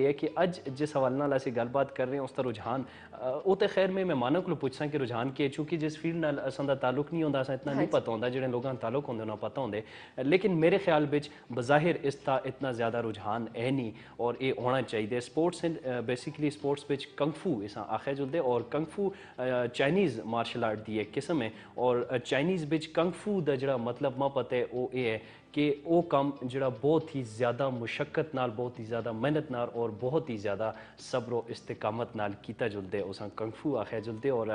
है कि अज जिस हवाले नाल असीं गलबात कर रहे हैं उसका रुझान वो तो खैर मैं मेहमानों को पुछसां कि रुझान के चूँकि जिस फील्ड नाल असां दा ताल्लुक नहीं होंदा असां इतना नहीं पता होंदा जिहड़े लोगों दा ताल्लुक होंदे उन्हें पता होंदे लेकिन मेरे ख्याल विच बज़ाहिर इसका इतना ज़्यादा रुझान है नहीं और ये होना चाहिए। स्पोर्ट्स बेसिकली स्पोर्ट्स विच कंगफू इस आखे जुलदे और कंगफू चाइनीज़ मार्शल आर्ट की एक किस्म है और चाइनीज़ विच कंगफू का जिहड़ा मतलब मैं पता है वो ये है कि वो काम जिहड़ा बहुत ही ज़्यादा मुशक्कत नाल बहुत ही ज़्यादा मेहनत नाल और बहुत ही ज़्यादा सब्र व इस्तिकामत नाल कीता जुलदे उस कंगफू आखे जुलदे और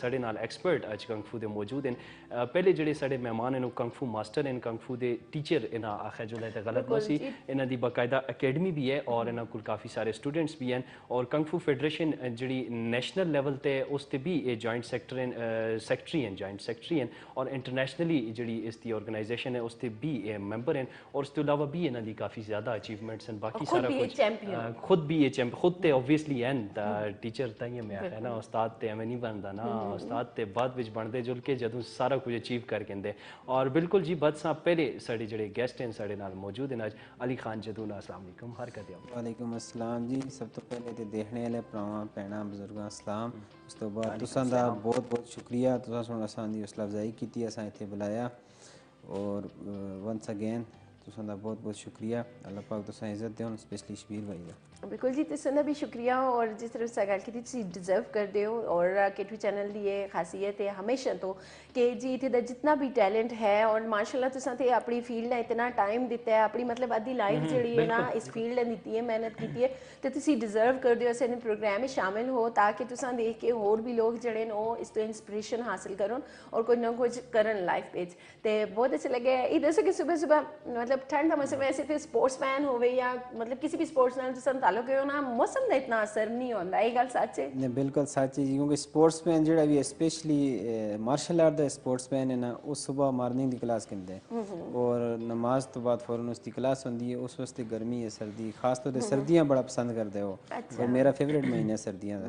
साढ़े नाल एक्सपर्ट अज कंगफू दे मौजूद हैं। पहले जिहड़े साढ़े मेहमान हैं कंगफू मास्टर हैं कंगफू दे टीचर इन्हां आखे जुलदे तो गलत नहीं सी इन्हां दी बाकायदा अकेडमी भी है और इन्हां कोल काफ़ी सारे स्टूडेंट्स भी हैं और कंगफू फेडरेशन जिहड़ी नेशनल लेवल ते उस ते भी ये जॉइंट सैकटरी हैं जॉइंट सैकटरी हैं और इंटरनेशनली जिहड़ी इसकी ऑर्गेनाइजेशन है उस ते भी मैंबर हैं और उसके अलावा भी इन्हों की काफ़ी ज़्यादा अचीवमेंट्स हैं बाकी सारा कुछ खुद भी ये चैंपियन खुद तो ऑब्वियसली हैं टीचर ताइयों मैं आखिया ना उस्ताद तो एवं नहीं बनता ना उस्ताद तो बाद विच बनते जुल के जदों सारा कुछ अचीव करके दें और बिल्कुल जी बद साहब पहले साढ़े जोड़े गेस्ट हैं साढ़े नाल मौजूद हैं अज अली खान जदून अस्सलाम वालेकुम हरकत वालेकुम अस्सलाम जी सब तो पहले तो देखने वाले भरावां भैणां बजुर्गां अस्सलाम उस तो बाद तुसां दा बहुत बहुत शुक्रिया तुसां सुन असां दी हौसला अफजाई कीती असां इत्थे बुलाया और वंस अगेन तुसां दा बहुत बहुत शुक्रिया अल्लाह पाक तुसां इज्जत देन स्पेशली शबीर भाई दा बिल्कुल जी तुसां दा भी शुक्रिया और जिस तरह से गल की तुसीं डिजर्व करते हो और केटवी चैनल की ये खासियत है हमेशा तो कि जी इत्थे दा जितना भी टैलेंट है और माशाल्लाह तुसां ते अपनी फील्ड ने इतना टाइम दिता है अपनी मतलब अद्धी लाइफ जिहड़ी है ना इस फील्ड ने दित्ती है मेहनत की है तो तुसीं डिजर्व करते हो असें प्रोग्राम में शामिल हो ताकि तुसां देख के होर भी लोग जिहड़े न ओह इस तो इंस्पिरेशन हासिल करन और कुछ ना कुछ करन लाइफ विच ते बहुत अच्छा लगे ये दसो कि सुबह सुबह मतलब ठंड का मौसम ऐसे तो स्पोर्ट्स मैन हो या मतलब किसी भी स्पोर्ट्स नाल तुसां ताल्लुक है ना मौसम का इतना असर नहीं होता ये गल सच है नहीं बिल्कुल सच है जी क्योंकि स्पोर्ट्स मैन जो भी स्पेशली मार्शल आर्ट का स्पोर्ट्स मैन है ना वो सुबह मॉर्निंग की क्लास करते हैं और नमाज तो बाद फौरन उसकी क्लास होती है उस वास्ते गर्मी है सर्दी खास तौर पर सर्दियाँ बड़ा पसंद करते हो और मेरा फेवरेट महीना सर्दियाँ का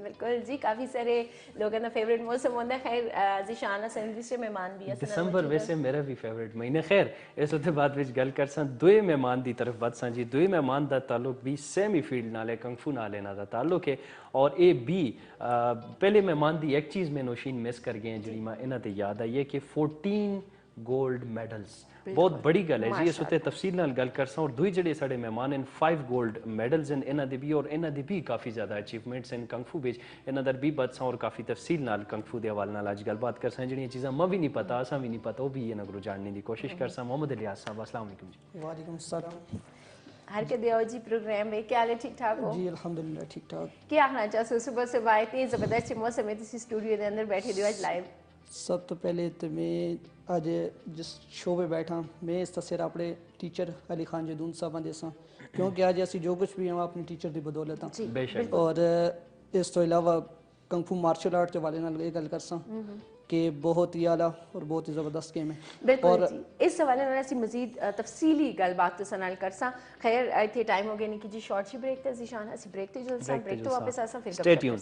बिल्कुल जी काफ़ी सारे लोगों का फेवरेट मौसम होता है खैर जीशान हसन दूसरे मेहमान भी है दिसंबर वैसे मेरा भी फेवरेट महीना खैर इस उत्ते बाद विच गल करसां दुए मेहमान की तरफ बदसां जी दुए मेहमान का ताल्लुक भी सेमी फील्ड नाल है कंगफू नाल इन्हां दा ताल्लुक है और ये भी पहले मेहमान की एक चीज़ मैं नौशीन मिस कर गए हैं जी मैं इन्हां ते याद आई है कि 14 गोल्ड मेडल्स बहुत बड़ी गल है जी इस उत्ते तफसील नाल गल करसां और दुई जिहड़े साडे मेहमान हैं 5 गोल्ड मेडल्स हैं इन्हां दे भी और इन्हां दी भी काफ़ी ज़्यादा अचीवमेंट्स हैं कंगफू विच इन्हां दा भी बदसां और काफ़ी तफसील नाल कंगफू दे हवाले नाल अज गलबात करसां जिहड़ियां चीज़ां मैं भी नहीं पता असां भी नहीं पता वो भी इन्हां कोलों जानने की कोशिश करसां मोहम्मद इलियास साहब अस्सलाम वालेकुम जी वालेकुम सलाम हर के दियो जी प्रोग्राम में क्या हाल है ठीक ठाक हो जी अल्हम्दुलिल्लाह ठीक ठाक क्या आखना चाहते सुबह सुबह इतनी ज़बरदस्त मौसम में तुसीं स्टूडियो के अंदर बैठे दियो अज लाइव सब तो पहले तो मैं अज जिस शो पे बैठा मैं इस तस्वीर अपने टीचर अली खान जदून साहब देसा क्योंकि अज असी जो कुछ भी हैं अपनी टीचर की बदौलत हाँ और इस तो इलावा कंगफू मार्शल आर्ट के वाले नाल गल करसा कि बहुत ही आला और बहुत ही ज़बरदस्त गेम है बिल्कुल जी इस हवाले नाल असीं मज़ीद तफसीली गलबात तुसां नाल करसां खैर इत्थे टाइम हो गया नहीं कि जी शॉर्ट सी ब्रेक ते जीशान असीं ब्रेक ते जुलसां ब्रेक तो वापस आसां फिर स्टे ट्यून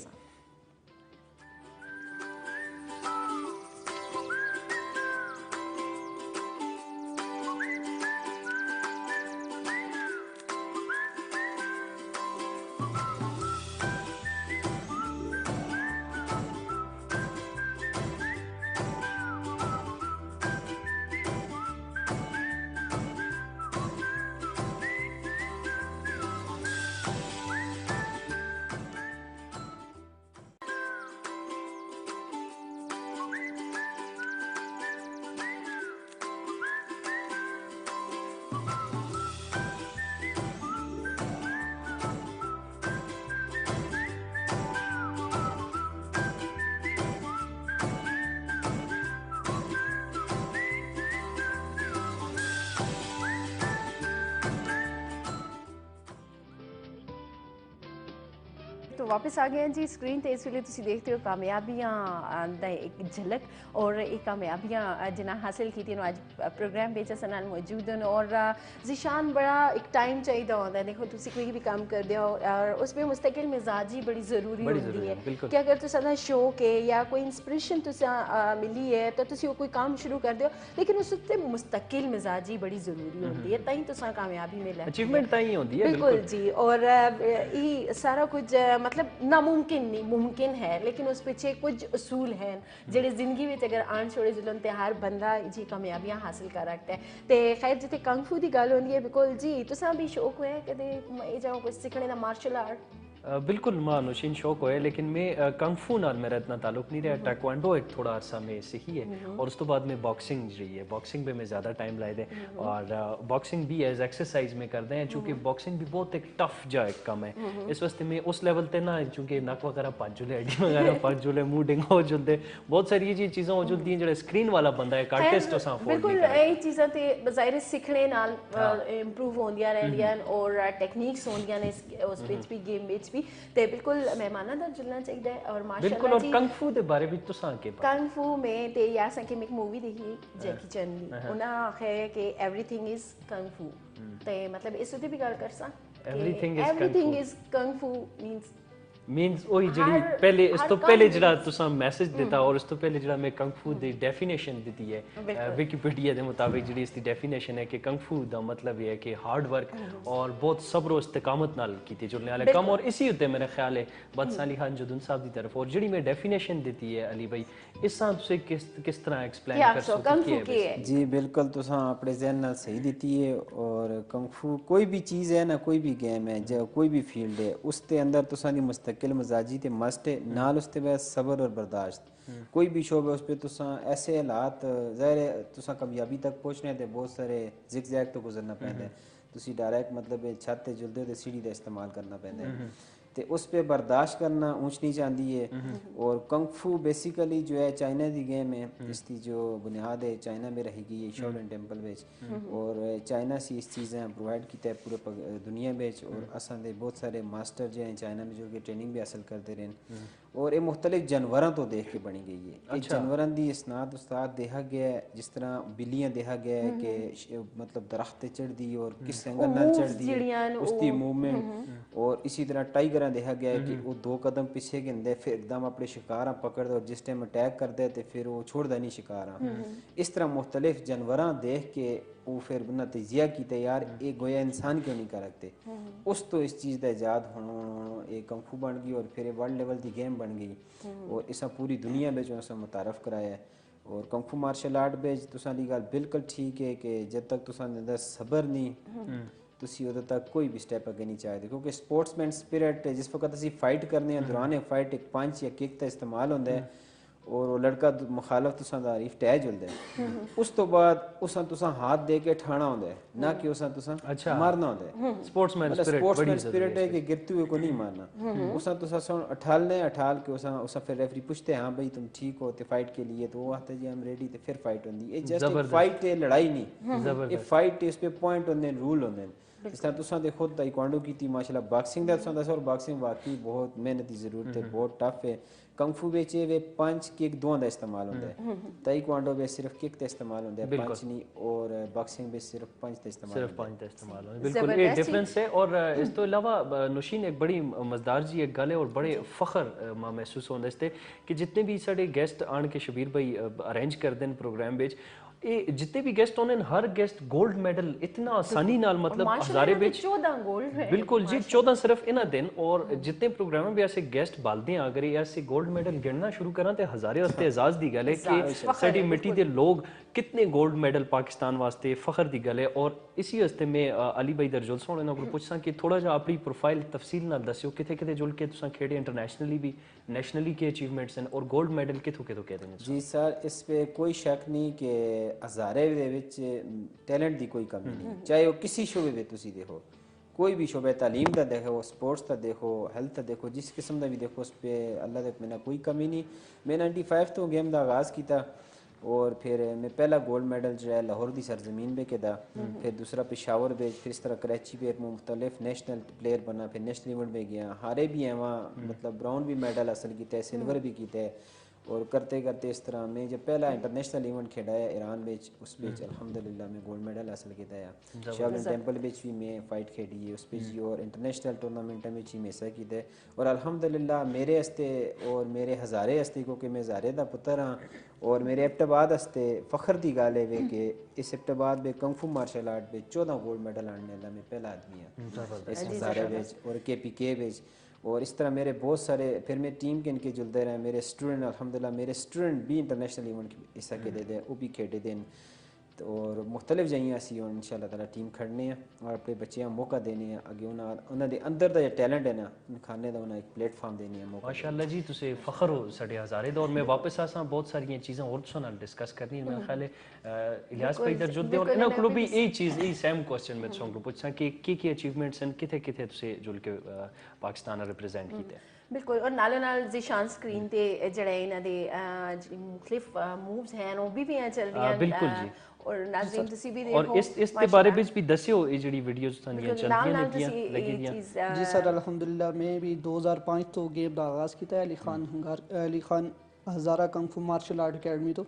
तो वापस आ गए हैं जी स्क्रीन ਤੇ ਇਸ ਵੇਲੇ ਤੁਸੀਂ ਦੇਖਦੇ ਹੋ ਕਾਮਯਾਬੀਆਂ ਦਾ ਇੱਕ ਝਲਕ ਔਰ ਇਹ ਕਾਮਯਾਬੀਆਂ ਜਿਨ੍ਹਾਂ ਹਾਸਿਲ ਕੀਤੀਆਂ ਨੂੰ ਅੱਜ ਪ੍ਰੋਗਰਾਮ ਵਿੱਚ ਅਸਾਂ ਨਾਲ ਮੌਜੂਦ ਹਨ ਔਰ ਜ਼ਿਸ਼ਾਨ ਬੜਾ ਇੱਕ ਟਾਈਮ ਚਾਹੀਦਾ ਹੁੰਦਾ ਹੈ ਦੇਖੋ ਤੁਸੀਂ ਕੋਈ ਵੀ ਕੰਮ ਕਰਦੇ ਹੋ ਔਰ ਉਸ ਵਿੱਚ ਮੁਸਤਕਿਲ ਮਿਜ਼ਾਜੀ ਬੜੀ ਜ਼ਰੂਰੀ ਹੁੰਦੀ ਹੈ ਕਿ ਅਗਰ ਤੁਸੀਂ ਦਾ ਸ਼ੌਕ ਹੈ ਜਾਂ ਕੋਈ ਇਨਸਪੀਰੇਸ਼ਨ ਤੁਸੀਂ ਮਿਲੀ ਹੈ ਤਾਂ ਤੁਸੀਂ ਉਹ ਕੋਈ ਕੰਮ ਸ਼ੁਰੂ ਕਰਦੇ ਹੋ ਲੇਕਿਨ ਉਸ ਉੱਤੇ ਮੁਸਤਕਿਲ ਮਿਜ਼ਾਜੀ ਬੜੀ ਜ਼ਰੂਰੀ ਹੁੰਦੀ ਹੈ ਤਾਂ ਹੀ ਤੁਸੀਂ ਕਾਮਯਾਬੀ ਮਿਲੇ ਅਚੀਵਮੈਂਟ ਤਾਂ ਹੀ ਹੁੰਦੀ ਹੈ ਬਿਲਕੁਲ ਜੀ ਔਰ ਇਹ ਸਾਰਾ ਕੁਝ मतलब नामुमकिन नहीं मुमकिन है लेकिन उस पीछे कुछ उसूल हैं ਜਿਹੜੇ ਜ਼ਿੰਦਗੀ ਵਿੱਚ ਅਗਰ ਆਣ ਛੋੜੇ ਜ਼ੁਲਮ ਤੇ ਹਰ ਬੰਦਾ ਜੀ ਕਾਮਯਾਬੀਆਂ ਹਾਸਲ ਕਰ ਰੱਖਦਾ ਹੈ ਤੇ ਖੈਰ ਜਿੱਥੇ ਕੰਗ ਫੂ ਦੀ ਗੱਲ ਹੁੰਦੀ ਹੈ ਬਿਲਕੁਲ ਜੀ ਤੁਸੀਂ ਵੀ ਸ਼ੌਕ ਹੋਇਆ ਕਦੇ ਇਹ ਜਾਓ ਕੁਝ ਸਿੱਖਣੇ ਦਾ ਮਾਰਸ਼ਲ ਆਰਟ बिल्कुल मां नौशीन शौक होया लेकिन मैं कंग फू नाल मेरा इतना ताल्लुक नहीं रहा टैक्वांडो एक थोड़ा अरसा में सीखी है और उस तो बाद में बॉक्सिंग जी है बॉक्सिंग पे मैं ज़्यादा टाइम लाए दे और बॉक्सिंग भी एज एक्सरसाइज में करते हैं चूँकि बॉक्सिंग भी बहुत एक टफ जा एक काम है इस वास्ते में उस लेवल ते ना चूँकि नक वगैरह पज जुले हड्डी वगैरह पज जुले मुँह डिंगा हो जुलते बहुत सारी ये चीज़ें हो जुलती हैं जो स्क्रीन वाला बंदा है आर्टिस्ट उस बिल्कुल यही चीज़ां ते बज़ाहिर सीखने नाल इंप्रूव होंदियां रहंदियां और टेक्निक्स होंदियां ने उस विच भी गेम विच भी ते बिल्कुल मेहमानां दा जुलना चाहिए और माशाल्लाह बिल्कुल और कंग फू दे बारे विच तुसां के कंग फू में ते या संके में एक मूवी देखी जैकी चैन दी उन्हां आखे कि एवरीथिंग इज कंग फू ते मतलब इस उते भी गल करसा एवरीथिंग इज कंग फू मीनस वही जी पहले इस तो पहले जरा तुसा मैसेज देता और इस तो पहले जरा मैं कंग फू दी डेफिनेशन दी है विकिपीडिया के मुताबिक जी इसकी डेफिनेशन है कि कंग फू का मतलब ये है कि हार्ड वर्क और बहुत सब्र और इस्तिकामत नाल कीते जुलने वाले काम और इसी उत्ते मेरा ख्याल है बदसाली खान जदून साहब की तरफ और जी मैं डेफिनेशन दी है अली भाई इस तुसे किस तरह एक्सप्लेन कर सकते हैं जी बिल्कुल तुसा अपने ज़हन नाल सही दी है और कंग फू कोई भी चीज़ है ना कोई भी गेम है जो कोई भी फील्ड है उसके अंदर तुसा दी मुस्तकिल मजाजी ते मस्ट है नाल उसते बाद सब्र और बर्दाश्त कोई भी शोबा उस पे तुसा ऐसे हालात ज़ाहिर है तुसा कामयाबी तक पहुंचने ते बहुत सारे जिग जैग तो गुजरना पैंदा है तुसी डायरेक्ट मतलब छत ते जुलदे ते सीढ़ी का इस्तेमाल करना पैंदा है तो उस पर बर्दाश्त करना ऊंच नीच आती है और कंग फू बेसिकली जो है चाइना की गेम है इसकी जो बुनियाद है चाइना में रही गई है शाओलिन टेंपल में और चाइना से इस चीज़ें प्रोवाइड की पूरे दुनिया में और असां दे बहुत सारे मास्टर जो हैं चाइना में जो कि ट्रेनिंग भी हासिल करते रहे और ये मुख्तलिफ जानवरों तो देख के बनी गई है अच्छा। जानवरों की इसनाद उस्ताद देखा गया है जिस तरह बिल्लियाँ देखा गया है कि मतलब दरख्त चढ़ दी और किस एंगल नाल चढ़ दी उसकी मूवमेंट और इसी तरह टाइगर देखा गया है कि वो 2 कदम पीछे गिनते फिर एकदम अपने शिकार पकड़ते और जिस टाइम अटैक करते तो फिर वो छोड़ता नहीं शिकार इस तरह मुख्तलिफ जानवर देख के वो फिर नतीजिया की यार ये गोया इंसान क्यों नहीं कर रखते उस तो इस चीज़ का ईजाद होना एक कंग फू बन गई और फिर वर्ल्ड लेवल की गेम बन गई और इसा पूरी दुनिया में जो है मुतारफ़ कराया है और कंग फू मार्शल आर्ट में तुसां दी गल बिल्कुल ठीक है कि जब तक तुसां दे अंदर सब्र नहीं ਤੁਸੀਂ ਉਦੋਂ ਤੱਕ ਕੋਈ ਵੀ ਸਟੈਪ ਅੱਗੇ ਨਹੀਂ ਚਾਹਦੇ ਕਿਉਂਕਿ ਸਪੋਰਟਸਮੈਨ ਸਪਿਰਿਟ ਜਿਸ ਵਕਤ ਅਸੀਂ ਫਾਈਟ ਕਰਨੇ ਆ ਦੌਰਾਨ ਫਾਈਟ ਇੱਕ ਪੰਚ ਜਾਂ ਕਿਕ ਦਾ ਇਸਤੇਮਾਲ ਹੁੰਦਾ ਹੈ और वो लड़का मुखालफ तुसा दा रीफ टै जुलदा है उस तो बाद उसा तुसा हाथ दे के ठाना होंदा है ना कि उसा तुसा मारना होंदा है स्पोर्ट्समैन स्पिरिट है कि गिरते हुए को नहीं मारना उसा तुसा सुन अठाल के उसा फिर रेफरी पूछते हैं हां भाई तुम ठीक हो ते फाइट के लिए तो वो आते जी हम रेडी ते फिर फाइट होंदी है जस्ट एक फाइट है लड़ाई नहीं ये फाइट इस पे पॉइंट होंदे रूल होंदे जिस तरह तुसा दे खुद ताइक्वांडो की थी माशाल्लाह बॉक्सिंग दा तुसा दस और बॉक्सिंग वाकई बहुत मेहनत की जरूरत है बहुत टफ है कंग फू ਵਿੱਚ ਵੇ ਪੰਚ ਕਿਕ ਦੋਵਾਂ ਦਾ ਇਸਤੇਮਾਲ ਹੁੰਦਾ ਹੈ ਤਾਈਕਵਾਂਡੋ ਵਿੱਚ ਸਿਰਫ ਕਿਕ ਦਾ ਇਸਤੇਮਾਲ ਹੁੰਦਾ ਹੈ ਪੰਚ ਨਹੀਂ और बॉक्सिंग में सिर्फ पंच का इस्तेमाल सिर्फ पंच का इस्तेमाल है बिल्कुल ये डिफरेंस है और इस तो अलावा नौशीन एक बड़ी मज़ेदार जी एक गल है और बड़े फख्र महसूस होंदा इसते कि जितने भी साडे गेस्ट आन के शबीर भाई अरेंज करते हैं प्रोग्राम ਵਿੱਚ ਇਹ ਜਿੱਤੇ ਵੀ ਗੈਸਟ ਆਉਂਦੇ ਨੇ ਹਰ ਗੈਸਟ 골ਡ ਮੈਡਲ ਇਤਨਾ ਆਸਾਨੀ ਨਾਲ मतलब हजारे ਵਿੱਚ 14 골ਡ ਹੈ ਬਿਲकुल जी 14 सिर्फ ਇਹਨਾਂ ਦਿਨ और जितने प्रोग्राम में ऐसे गेस्ट बालते हैं अगर ये ऐसे गोल्ड मेडल गिनना शुरू करा तो हजारे वास्ते एजाज दी गल है कि साडी मिट्टी दे लोग कितने गोल्ड मेडल पाकिस्तान वास्ते फखर दी गल है और इसी वास्ते मैं अली भाई दर जुलसा होने को पूछसा कि थोड़ा जा अपनी प्रोफाइल तफसील नाल दस्यो किथे किथे जुल के तुसा खेडे इंटरनेशनली भी नेशनली के अचीवमेंट्स हैं और गोल्ड मेडल किथों किथों कहते हैं जी सर इस पे कोई शक नहीं कि हजारे दे विच टैलेंट दी कोई कमी नहीं चाहे वो किसी शोबे में तुसी देखो कोई भी शोबे तालीम का देखो स्पोर्ट्स का देखो हेल्थ का देखो जिस किस्म का भी देखो उस पर अल्लाह तक मैंने कोई कमी नहीं मैं 95 तो गेम का आगाज़ किया और फिर मैं पहला गोल्ड मेडल जो है लाहौर की सरजमीन पे किया, फिर दूसरा पेशावर पे, फिर इस तरह कराची पे मुख्तलिफ नेशनल प्लेयर बना, फिर नेशनल इवेंट में गया, हारे भी हैं वहाँ, मतलब ब्राउन भी मेडल हासिल किया है, सिल्वर भी किया है। और करते करते इस तरह मैं जब पहला इंटरनेशनल इवेंट खेड़ा है ईरान बेच, उस बेच अल्हम्दुलिल्लाह मैं गोल्ड मेडल हासिल किया है। शावलिन टेंपल बेच भी मैं फाइट खेड़ी है उस बेच, और इंटरनेशनल टूर्नामेंट में ही मैं हिस्सा किया है। और अल्हम्दुलिल्लाह मेरे हस्ते और मेरे हज़ारे हस्ते, क्योंकि मैं हज़ारे का पुत्र हाँ, और मेरे एबटाबाद हस्ते फखर की गल है कि इस एबटाबाद में कंफू मार्शल आर्ट में 14 गोल्ड मेडल आने वाला मैं पहला आदमी हाँ इस हज़ारे बेच और KPK बेच। और इस तरह मेरे बहुत सारे, फिर मैं टीम के इनके जुलते रहे, मेरे स्टूडेंट अल्हम्दुलिल्लाह मेरे स्टूडेंट भी इंटरनेशनल इवेंट हिस्सा के दे वो भी खेडे दिन। तो और मुख्तलिफ जगह असी इंशाअल्लाह ताला टीम खड़ने हैं और अपने बच्चों को मौका देने हैं अगे उन्होंने अंदर का जो टैलेंट है ना खाने का उन्हें एक प्लेटफॉर्म देनी है मौका। माशाअल्लाह जी तुसे फखर हो साढ़े हज़ारे दौर में वापस आसा बहुत सारी चीज़ें और तुसां नाल डिस्कस करनी मेरे ख्याल है इलियास भाई इधर जुड़दे और इन्हां कोलों भी यही चीज़ यही सेम क्वेश्चन मैं तुसां को पुछां कि की अचीवमेंट्स हैं किथे किथे तुसे जुल के पाकिस्तान रिप्रेजेंट कीते बिल्कुल। और नालों नाल जिशान स्क्रीन ते जड़े इन्हां दे ਜਿਹੜੀ ਮੁxtਲਿਫ मूव्स हैं ਉਹ भी चल रही हैं बिल्कुल जी। और नाज़रीन ਤੁਸੀਂ भी और देखो इस ते बारे ਵਿੱਚ भी दसियो ਇਹ ਜਿਹੜੀ ਵੀਡੀਓਜ਼ ਤੁਹਾਨੂੰ ਚੱਲਦੀਆਂ ਨੇ ਪਈਆਂ ਲੱਗੀ ਦੀਆਂ जी सर अल्हम्दुलिल्लाह मैं भी 2005 तो गेम का आगाज़ किया अली खान हज़ारा कंफू मार्शल आर्ट अकेडमी तो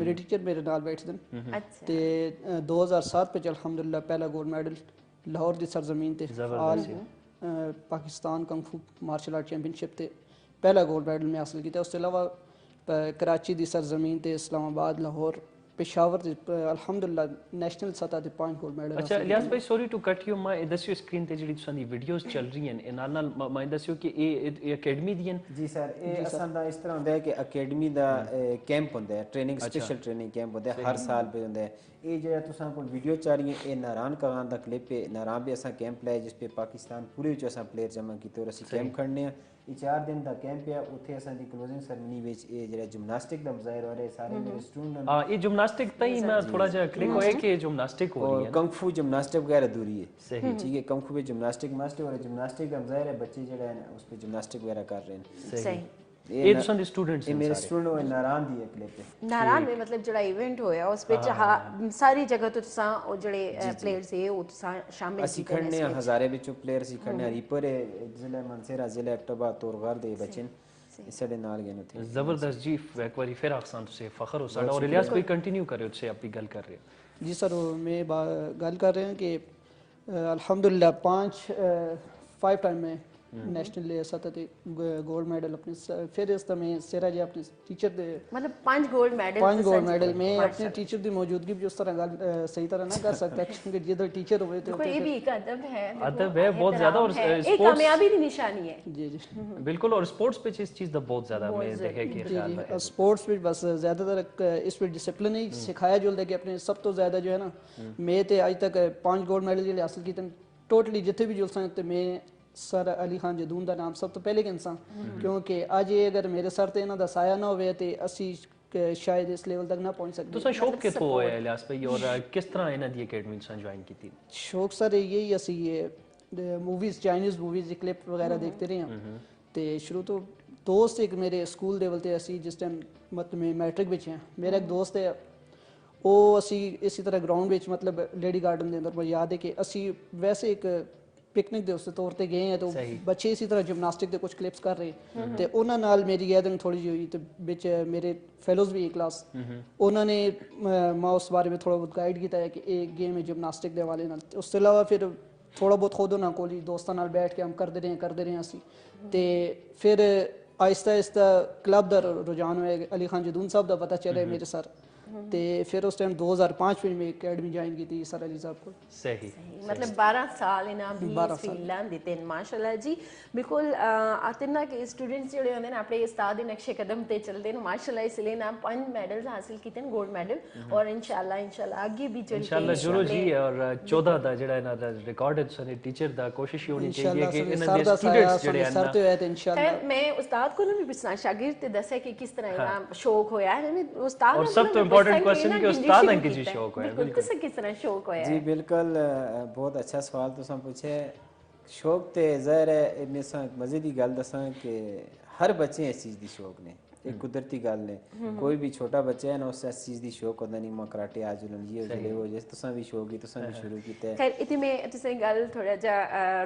मेरे टीचर मेरे नाल बैठते हैं अच्छा ते 2007 में अल्हम्दुलिल्लाह पहला गोल्ड मेडल लाहौर की सरजमीन ते आल पाकिस्तान कंफू मार्शल आर्ट चैंपियनशिप ते पहला गोल्ड मेडल मैं हासिल किया। उसके अलावा कराची की सरजमीन ते इस्लामाबाद लाहौर पेशावर अल्हम्दुलिल्लाह नेशनल सतह ते 5 गोल्ड मेडल। अच्छा इलियास भाई सॉरी टू कट यू मैं दसियो स्क्रीन ते ਜਿਹੜੀ ਤੁਸੀਂ ਦੀ ਵੀਡੀਓਜ਼ ਚੱਲ ਰਹੀਆਂ ਨੇ ਨਾਲ ਨਾਲ ਮੈਂ ਦਸਿਓ ਕਿ ਇਹ ਅਕੈਡਮੀ ਦੀਆਂ जी सर ये असां दा इस तरह होंदा है कि अकेडमी दा कैंप होंदा है, ट्रेनिंग स्पेशल ट्रेनिंग कैंप होंदा है हर साल पे होंदा है। ये जो तुसां कोल वीडियो चा रही है ये नारायण कगान दा क्लिप है, नारायण भी असां कैंप लाया जिस पे पाकिस्तान पूरे विच असां प्लेयर जमा कीते और असीं कैंप खड़ने हैं। ये 4 दिन दा कैंप है, उत्थे असां दी क्लोजिंग सेरेमनी विच ये जेड़ा जिमनास्टिक दा मुजाहिर हो रहा है सारे मेरे स्टूडेंट हां ये जिमनास्टिक ताई मैं थोड़ा जा क्लिक होया कि जिमनास्टिक हो रही है और कंफू जिमनास्टिक वगैरह दूरी है सही ठीक है। कंफू में जिमनास्टिक मस्ट है और जिमनास्टिक का मुजाहिर है बच्चे जो है उस पे जिमनास्टिक वगैरह कर रहे हैं सही। ये तुसां दे स्टूडेंट्स ये मेरे स्टूडेंट और नारायण दी है क्लिप है नारायण में मतलब जड़ा इवेंट होया उस विच सारी जगह तो तुसां ओ जड़े प्लेयर्स है ओ तुसां शामिल ਅਸੀਂ ਖੜਨੇ ਆ ਹਜ਼ਾਰੇ ਵਿੱਚੋਂ ਪਲੇਅਰ ਅਸੀਂ ਖੜਨੇ ਆ ਰੀਪਰ ਜ਼ਿਲ੍ਹਾ ਮਨਸੇਰਾ ਜ਼ਿਲ੍ਹਾ ਐਕਟੋਬਾ ਤੋਰਗੜ ਦੇ ਬੱਚੇ ਸਾਡੇ ਨਾਲ ਗਏ ਨੇ ਉੱਥੇ ਜ਼ਬਰਦस्त ਜੀ ਇੱਕ ਵਾਰੀ ਫਿਰ ਆਖਸਾਂ ਤੁਸੀਂ ਫਖਰ ਹੋ ਸਾਡਾ और इलियास भाई कंटिन्यू करियो ਤੁਸੀਂ ਆਪਣੀ ਗੱਲ कर रहे हो जी सर मैं गल कर रहे हैं कि अल्हम्दुलिल्लाह 5 टाइम में नेशनल सतह ते गोल्ड मेडल अपने फिर इस में सेरा जी अपने टीचर दे मतलब 5 गोल्ड मेडल 5 गोल्ड मेडल में अपने टीचर की मौजूदगी भी उस तरह गल सही तरह ना कर सकता क्योंकि जिधर टीचर हुए तो ये भी एक अदब है बहुत ज्यादा और एक कामयाबी की निशानी है जी जी बिल्कुल। और स्पोर्ट्स पे इस चीज दा बहुत ज्यादा मैं देखे कि ख्याल है स्पोर्ट्स में बस ज्यादातर इस पे डिसिप्लिन ही सिखाया जुलदा कि अपने सब तो ज्यादा जो है ना मैं ते आज तक 5 गोल्ड मेडल जो हासिल किए टोटली जिथे भी जुलसा ते मैं सर अली खान जदून का नाम सब तो पहले इंसान क्योंकि अज ये अगर मेरे सर ते इन्हां दा साया ना होवे ते असी शायद इस लेवल तक ना पहुंच सकते। तुसा शौक किथों होया इलियास भाई और किस तरह इन्हां दी अकेडमी तुसा ज्वाइन की? शौक सर यही असी ये मूवीज चाइनीज मूवीज की क्लिप वगैरह देखते रहे हैं ते शुरू तो दोस्त एक मेरे स्कूल लेवल ते असी जिस टाइम मतलब मैं मैट्रिक विच हैं मेरा एक दोस्त है वो असी इसी तरह ग्राउंड विच मतलब लेडी गार्डन के अंदर मुझे याद है कि असी वैसे एक पिकनिक के तौर पर गए हैं तो बच्चे इसी तरह जिमनास्टिक के कुछ क्लिप्स कर रहे हैं तो उन्होंने नाल मेरी गैदरिंग थोड़ी जी हुई तो बिच मेरे फेलोज भी क्लास उन्होंने मैं उस बारे में थोड़ा बहुत गाइड किया है कि एक गेम है जिमनास्टिक के हवाले नाल। उसके अलावा फिर थोड़ा बहुत खुद उन्होंने कोल दोस्तों नाल बैठ के हम करते रहे असी तो फिर आहिस्ता आहिस्ता क्लब का रुझान हुआ अली खान जदून साहब का पता चले मेरे सर ते फिर उस टाइम 2005 में मैं अकेडमी ज्वाइन की थी सर अली साहब को सही मतलब 12 साल इन्हां भी फील्डां दिते माशाल्लाह जी बिल्कुल आतिना के स्टूडेंट्स जेडे होंदे ने अपने उस्ताद दे नक्शे कदम ते चलदे ने माशाल्लाह इसलिए ना 5 मेडल्स हासिल कीते गोल्ड मेडल और इंशाल्लाह आगे भी चल के इंशाल्लाह जरूर जी। और 14 दा जेड़ा इना दा रिकॉर्ड है सने टीचर दा कोशिश होनी चाहिए कि इना दे स्टूडेंट्स जेडे सर ते है इंशाल्लाह मैं उस्ताद को भी पूछना शागिर्द ते दसे कि किस तरह इना शौक होया है उस्ताद और सब तो इम्पोर्टेंट क्वेश्चन कि उस्ताद अंक जी शौक है बिल्कुल किस तरह शौक होया जी बिल्कुल बहुत अच्छा सवाल तुसां पूछे। शौक ते ज़ाहिर है मैं सा मजे दी गल दसां कि हर बच्चे इस चीज़ दी शौक ने एक कुदरती गल है कोई भी छोटा बच्चा है ना उस चीज़ की शौक होता नहीं मैं कराटे आज ये हो जाए वो जिस तुसां भी शौक ही तुसां भी शुरू किया है खैर इतने में तुसें गल थोड़ा जा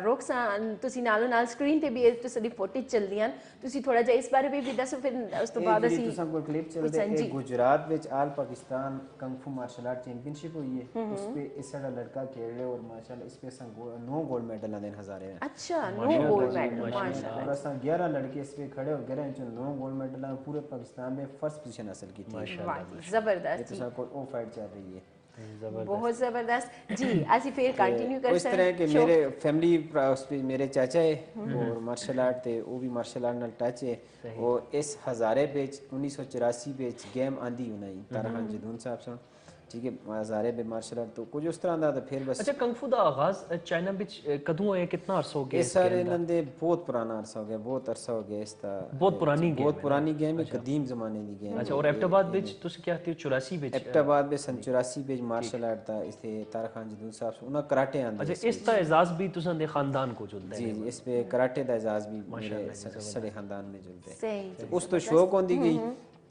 रोक सा तुसी नालों नाल स्क्रीन ते भी तुसां दी फुटेज चलदियां तुसी थोड़ा जा इस बारे भी दसो फिर उस तो बाद ਅਸੀਂ तुसां कोई क्लिप चलदे है गुजरात विच ऑल पाकिस्तान कंग फू मार्शल आर्ट चैंपियनशिप हुई है उस पे इस साडा लड़का खेल रहे और माशाल्लाह इस पे असां 9 गोल्ड मेडल आंदे हजारे में अच्छा 9 गोल्ड मेडल माशाल्लाह और असां 11 लड़के इस पे खड़े और 11 इंच 9 गोल्ड मेडल पूरे पाकिस्तान में फर्स्ट पोजीशन हासिल की थी माशाल्लाह जबरदस्त तुसां को वो फाइट चल रही है बहुत जबरदस्त जी असि फिर कंटिन्यू कर इस तरह के मेरे फैमिली उस पे मेरे चाचा है और मार्शल आर्ट थे वो भी मार्शल आर्ट नाल टच है और इस हजारे पेज 1984 पेज गेम आंदी हुई तारा खान जदून साहब सुन ठीक है हजारे पे मार्शल आर्ट तो कुछ उस तरह दा फिर बस अच्छा कंग फू दा आगाज चाइना विच कदों होया कितना अरसा हो गया इस सारे नंदे बहुत पुराना अरसा हो गया बहुत अरसा हो गया इसका बहुत पुरानी गेम है कदीम जमाने की गेम अच्छा और एबटाबाद विच तुसी क्या थी 84 विच एबटाबाद में सन 84 विच मार्शल आर्ट था इथे तारा खान जदून साहब उना कराटे आंदे अच्छा इस ता एजाज भी तुसां दे खानदान को जुलदा है जी इस पे कराटे दा एजाज भी मेरे सड़े खानदान में जुलते हैं सही उस तो शौक होंदी गई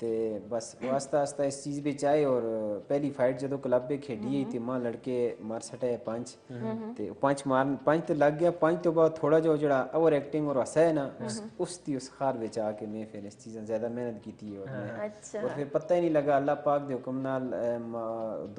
ते बस वो आस्ता आस्ता इस चीज़ पे आए और पहली फाइट जो क्लब पे खेडी थी मां लड़के मार सटे पंच ते पंच तो लग गया पंच तो बाद थोड़ा जो जड़ा ओवर एक्टिंग और हंसा है ना उस खार विच आके मैं फिर इस चीज़ ज़्यादा मेहनत की थी और फिर पता ही नहीं लगा अल्लाह पाक दे हुक्म नाल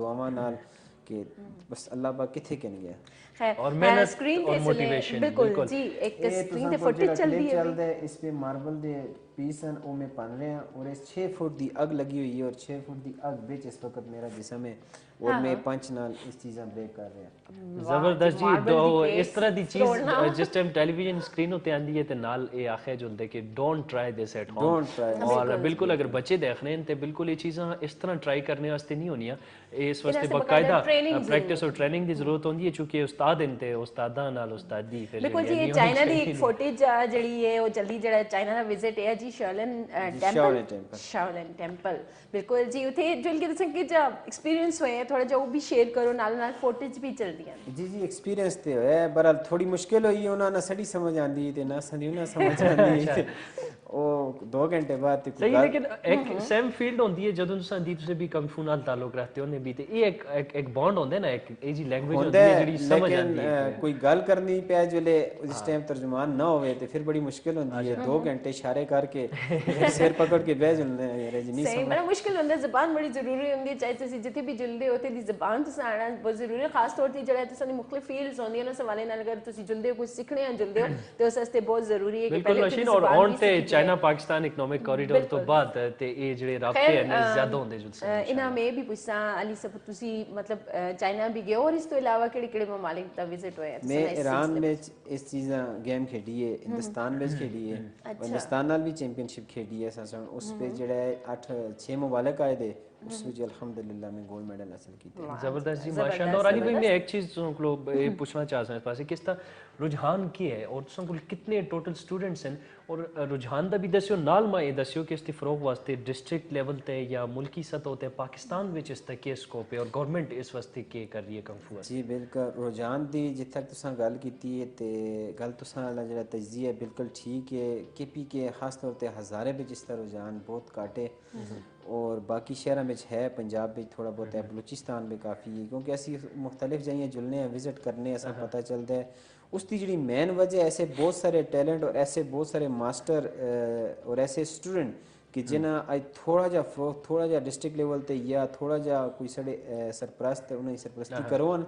दुआवां नाल कि बस अल्लाह पाक किथे के नहीं गया और मेहनत स्क्रीन और मोटिवेशन बिल्कुल जी एक स्क्रीन ते फुटेज चल रही है चलदा इस पे मार्बल दे पीस हैं वो मैं पन रहे हैं और इस 6 फुट दी अग लगी हुई है और 6 फुट दी अग विच इस वक्त मेरा जिस्म है और मैं पंच नाल इस चीज़ां ब्रेक कर रहा हूं जबरदस्त जी दो इस तरह दी चीज जिस टाइम टेलीविजन स्क्रीन होते आंदी है ते नाल ये आखे जुलदे कि don't try this at home और बिल्कुल अगर बच्चे देख रहे हैं ते बिल्कुल ये चीज़ां इस तरह ट्राई करने वास्ते नहीं होनियां इस वास्ते बाकायदा प्रैक्टिस और ट्रेनिंग की जरूरत होंदी है क्योंकि उस्ताद इनते उस्तादा नाल उस्तादी फिर बिल्कुल जी ये चाइना दी एक फुटेज जड़ी है वो जल्दी जड़ा चाइना दा विजिट है जी शाओलिन टेंपल बिल्कुल जी उथे जुल के दसन के जा एक्सपीरियंस होए थोड़ा जो भी शेयर करो नाल फुटेज भी चल दियां जी एक्सपीरियंस ते होया बहरहाल थोड़ी मुश्किल हुई उन्हां ना सड़ी समझ आंदी ते ना सड़ी ना समझ आंदी ओ 2 घंटे बाद ते सही लेकिन एक सेम फील्ड होंदी है जदों तुसां दी तुसे भी कंग फू नाल ताल्लुक रखते हो ने भी ते ये एक बॉन्ड होंदा है ना एक ए जी लैंग्वेज होंदी है जेडी समझ आंदी है कोई गल करनी पे जले उस टाइम तर्जुमान ना होवे ते फिर बड़ी मुश्किल होंदी है 2 घंटे इशारे करके सिर पकड़ के बैठ जुलने यार जी नहीं सही बड़ा मुश्किल होंदा है जुबान बड़ी जरूरी होंदी है चाहे तुसी जिथे भी जुलदे होते दी जुबान तुसां आना बहुत जरूरी है खास तौर ते जेड़ा तुसां दी मुख्तलिफ फील्ड्स होंदी है ना सवाले नाल अगर तुसी जुलदे हो कुछ सीखने या जुलदे हो ते उस वास्ते बहुत जरूरी है कि बिल्कुल मशीन और ऑन ते चाइना पाकिस्तान इकोनॉमिक कॉरिडोर तो बाद ते ये जेड़े रास्ते हैं ज्यादा होंदे जुलसे इना में भी पूछसा अली सब तुसी मतलब चाइना भी गए और इस तो अलावा केड़े ममालिक दा विजिट होया मैं ईरान में इस चीज़ा गेम खेडी है हिंदुस्तान में खेडी है हिंदुस्तान नाल भी चैंपियनशिप खेडी है असां उस पे जेड़ा 8-6 मुबालक आए थे उस विच अल्हम्दुलिल्लाह में गोल्ड मेडल हासिल किया जबरदस्त जी माशाल्लाह और अली भाई मैं एक चीज को पूछना चाहता हूं इस पासे किस तरह रुझान की है और तुसां कोल कितने टोटल स्टूडेंट्स हैं और रुझान दा भी दस्यो नाल मा ये दस्यो कि इसदी फरोग वास्ते डिस्ट्रिक्ट लेवल ते या मुल्की सतह ते पाकिस्तान विच इस तक के स्कोप है और गवर्नमेंट इस वास्ते के कर रही है कंग फू जी बिल्कुल रुझान दी जिथे तक तुसां गल कीती है ते गल तुसां दा जेड़ा तजजिया है बिल्कुल ठीक है केपी के खास तौर ते हजारे विच इस तरह रुझान बहुत घट है और बाकी शहरों में है पंजाब में थोड़ा बहुत है बलूचिस्तान में काफ़ी है क्योंकि असी मुख्तलिफ जाइए जुलने विजिट करने ऐसा पता चलता है उसकी जी मेन वजह ऐसे बहुत सारे टैलेंट और ऐसे बहुत सारे मास्टर और ऐसे स्टूडेंट कि जिन्हें अज थोड़ा जा डिस्ट्रिक्ट लेवल ते या थोड़ा जा कोई साढ़े सरप्रस्त उन्हें सरप्रस्ती करवान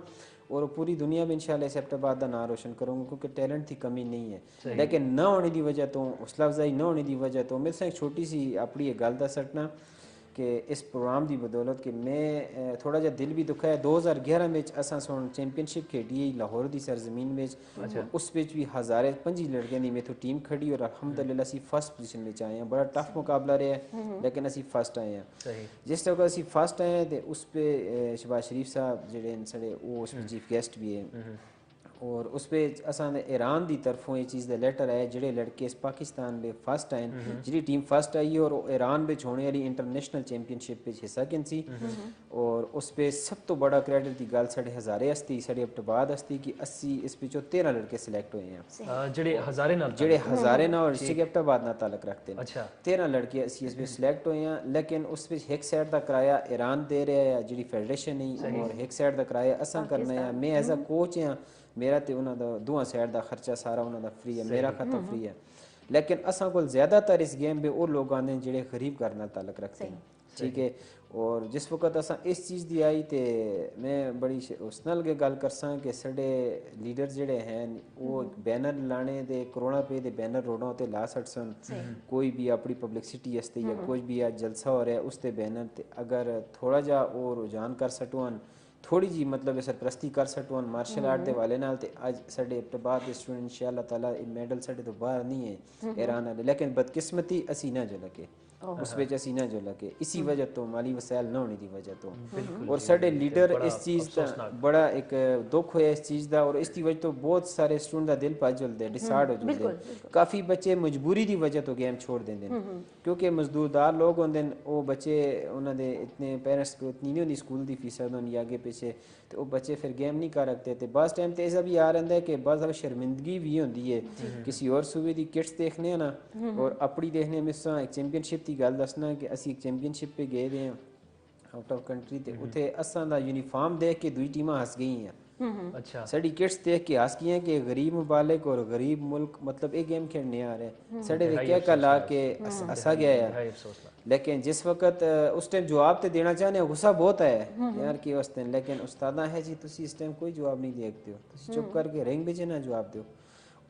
और पूरी दुनिया में इंशाल्लाह सेप्टेम्बर का नाम रोशन करूँगा क्योंकि टैलेंट की कमी नहीं है लेकिन न होने की वजह तो हौसला अफजाई न होने की वजह तो मेरे से एक छोटी सी अपनी गल दस सटना कि इस प्रोग्राम की बदौलत कि मैं थोड़ा जा दिल भी दुखा है 2011 में असां सुन चैंपियनशिप खेडी लाहौर की सरजमीन में उस भी हज़ारे 5 लड़कियों की मेथों टीम खड़ी और अल्हम्दुलिल्लाह असी फर्स्ट पोजीशन में आए हैं बड़ा टफ मुकाबला रहा है लेकिन असी फर्स्ट आए हैं जिस तरह असी फर्स्ट आए हैं तो उस पर शहबाज शरीफ साहब जेडे साढ़े वो उस चीफ गेस्ट भी है और उस पर असां ईरान की तरफों ये चीज़ का लैटर आया जेडे लड़के इस पाकिस्तान में फर्स्ट आए जी टीम फर्स्ट आई है और ईरान में होने वाली इंटरनेशनल चैंपियनशिप में हिस्सा किन सी और उस पर सब तो बड़ा क्रेडिट की गल साढ़े हज़ारे हस्ती साढ़े अक्टूबर हस्ती कि 80 इस पिछों 13 लड़के सिलेक्ट हुए हैं जेडे हज़ारे ना और डिस्ट्रिक्ट एबटाबाद ना ताल्लुक रखते हैं अच्छा 13 लड़के असी इस सिलेक्ट हुए हैं लेकिन उस पर एक साइड का किराया ईरान दे रहा है जी फेडरेशन नहीं और एक साइड का किराया असा करना है मैं एज अ कोच हाँ मेरा तो उन्होंने दोवां साइड का खर्चा सारा उन्होंने फ्री है मेरा खाता फ्री है लेकिन असा को ज़्यादातर इस गेम में वो लोग आते हैं जो गरीब घर नाल ताल्लुक रखते हैं ठीक है और जिस वक्त असा इस चीज़ की आई तो मैं बड़ी उस नाल के गल करसा कि साढ़े लीडर जोड़े हैं वो बैनर लाने दे करोड़ों रुपए के बैनर रोडों पर ला सकन कोई भी अपनी पब्लिसिटी वास्ते या कोई भी आज जलसा हो रहा है उसते बैनर ते अगर थोड़ा जा वो रुझान कर सकन थोड़ी जी मतलब सरप्रस्ती कर सकन मार्शल आर्ट के वाले नाल ते आज साढ़े अक्टूबर के स्टूडेंट इंशाअल्लाह ताला मेडल साढ़े तो बाहर नहीं है ईरान वाले लेकिन बदकिस्मती असी ना जो लगे उस वजह असी ना जो लगे इसी वजह तो माली वसायल ना होने की वजह तो और साढ़े लीडर इस चीज़ का बड़ा एक दुख होया इस चीज़ का और इसकी वजह तो बहुत सारे स्टूडेंट का दिल भज जुलते डिसाइड हो जुलते काफ़ी बच्चे मजबूरी की वजह तो गेम छोड़ देंगे क्योंकि मजदूरदार लोग होंगे वो बच्चे उन्होंने इतने पेरेंट्स को इतनी नहीं होती स्कूल की फीस होनी आगे पीछे तो वो बच्चे फिर गेम नहीं कर रखते थे बस टाइम तो ऐसा भी आ रहा है कि बस अब शर्मिंदगी भी होती है किसी और सूबे की किट्स देखने ना और अपनी देखने में एक चैंपियनशिप की गल दसना कि असी एक चैंपियनशिप पे गए हैं आउट ऑफ कंट्री ते उथे असां दा यूनिफॉर्म देख के दुई टीमां हंस गई हैं अच्छा साड़ी किट्स देख के हंस गई हैं कि गरीब मुबालिक और गरीब मुल्क मतलब एक गेम खेलने आ रहे हैं साढ़े क्या कला के हंसा गया है लेकिन जिस वक्त उस टाइम जवाब तो देना चाहने गुस्सा बहुत है यार कि उस दिन लेकिन उस्तादा है जी तुसी इस टाइम कोई जवाब नहीं देखते हो तुसी चुप करके रिंग विच ना जवाब दो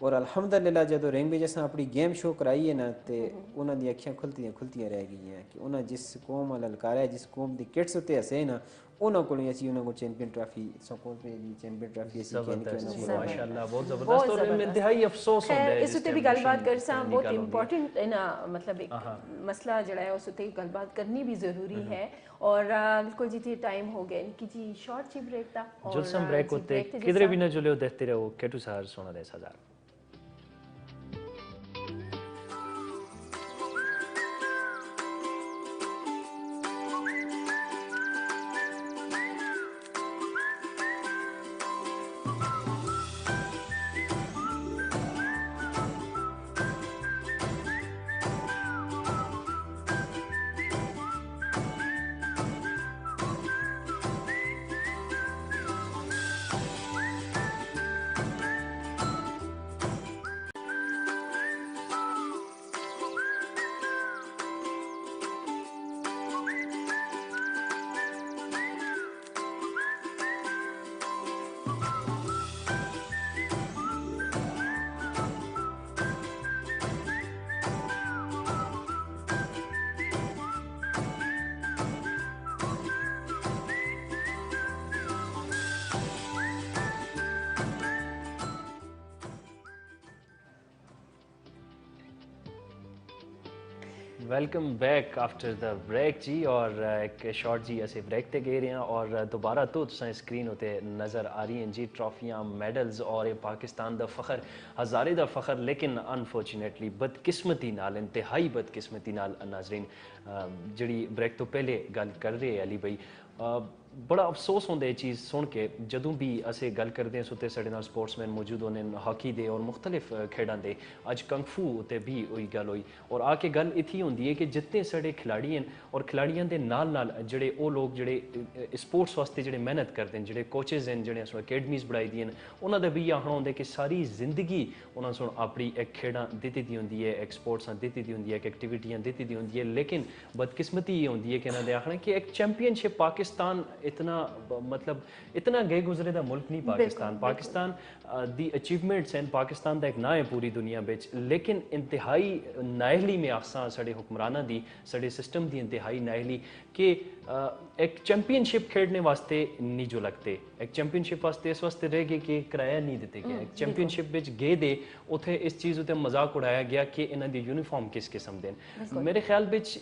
और अल्हम्दुलिल्लाह जो रिंग विच असां अपनी गेम शो कराई है ना तो उन्होंने अखियां खुलतियां रह गई हैं कि उन्हें जिस कौम ललकारा जिस कौम की किट्स उत्ते हसे ना उन्होंने को असी उन्होंने को चैंपियन ट्रॉफी सपोर्ट पे दी चैंपियन ट्रॉफी असी माशाल्लाह बहुत जबरदस्त और इंतहाई अफसोस होता है इस उत्ते भी गलबात करसा बहुत इंपॉर्टेंट है ना मतलब एक मसला जड़ा है उस उत्ते गलबात करनी भी जरूरी है और बिल्कुल जी थी टाइम हो गया इनकी जी शॉर्ट सी ब्रेक था और जुलसम ब्रेक होते किधरे भी न जुले देखते रहो केटू सार सोना 10,000 welcome back after the break जी और एक शॉर्ट जी ऐसे ब्रेक ते गए रहे हैं और दोबारा तो स्क्रीन होते नज़र आ रही हैं जी ट्रॉफियाँ मेडल्स और ये पाकिस्तान दा फ़ख्र हज़ारे दा फ़ख्र लेकिन अनफॉर्चुनेटली बदकिस्मती नाल इंतहाई बदकिस्मती नाल नाजरीन जड़ी ब्रेक तो पहले गल कर रहे अली भाई बड़ा अफसोस होंदा ये चीज़ सुन के जदों भी असें गल करते हैं उत्ते साढ़े नाल स्पोर्ट्समैन मौजूद होने हॉकी दे और मुख्तलिफ खेडां दे अज कंगफू उत्ते भी होई गल होई और आके गल इत्थी होंदी है कि जितने साढ़े खिलाड़ी हैं और खिलाड़ियों के नाल जेड़े वो लोग जेड़े स्पोर्ट्स वास्ते जेड़े मेहनत करते हैं जेड़े कोचेज हैं जेड़े अस अकेडमीज बनाई दी हैं उन्होंने भी आखना होंदा कि सारी जिंदगी उन्होंने सुन अपनी एक खेडां दित्ती दी होंदी है एक स्पोर्ट्सां दित्ती दी होंदी है एक एक्टिविटियां दित्ती दी होंदी है लेकिन बदकिस्मती ये होंदी है कि इन्होंने आखना कि एक चैंपियनशिप पाकिस्तान इतना मतलब इतना गए गुजरे दा मुल्क नहीं पाकिस्तान दी अचीवमेंट्स हैं पाकिस्तान दा एक ना है पूरी दुनिया बिच लेकिन इंतहाई नाहली में आखसा साढ़े हुक्मराना दी साढ़े सिस्टम दी इंतहाई नाहली कि एक चैंपियनशिप खेडने वास्ते नहीं जो लगते, एक चैंपियनशिप वास्ते इस वास्ते रह गए कि किराया नहीं दिते गए, एक चैंपियनशिप विच गए दे उथे इस चीज़ उते मजाक उड़ाया गया कि इन्हां दी यूनीफॉर्म किस किस्म दे। मेरे ख्याल विच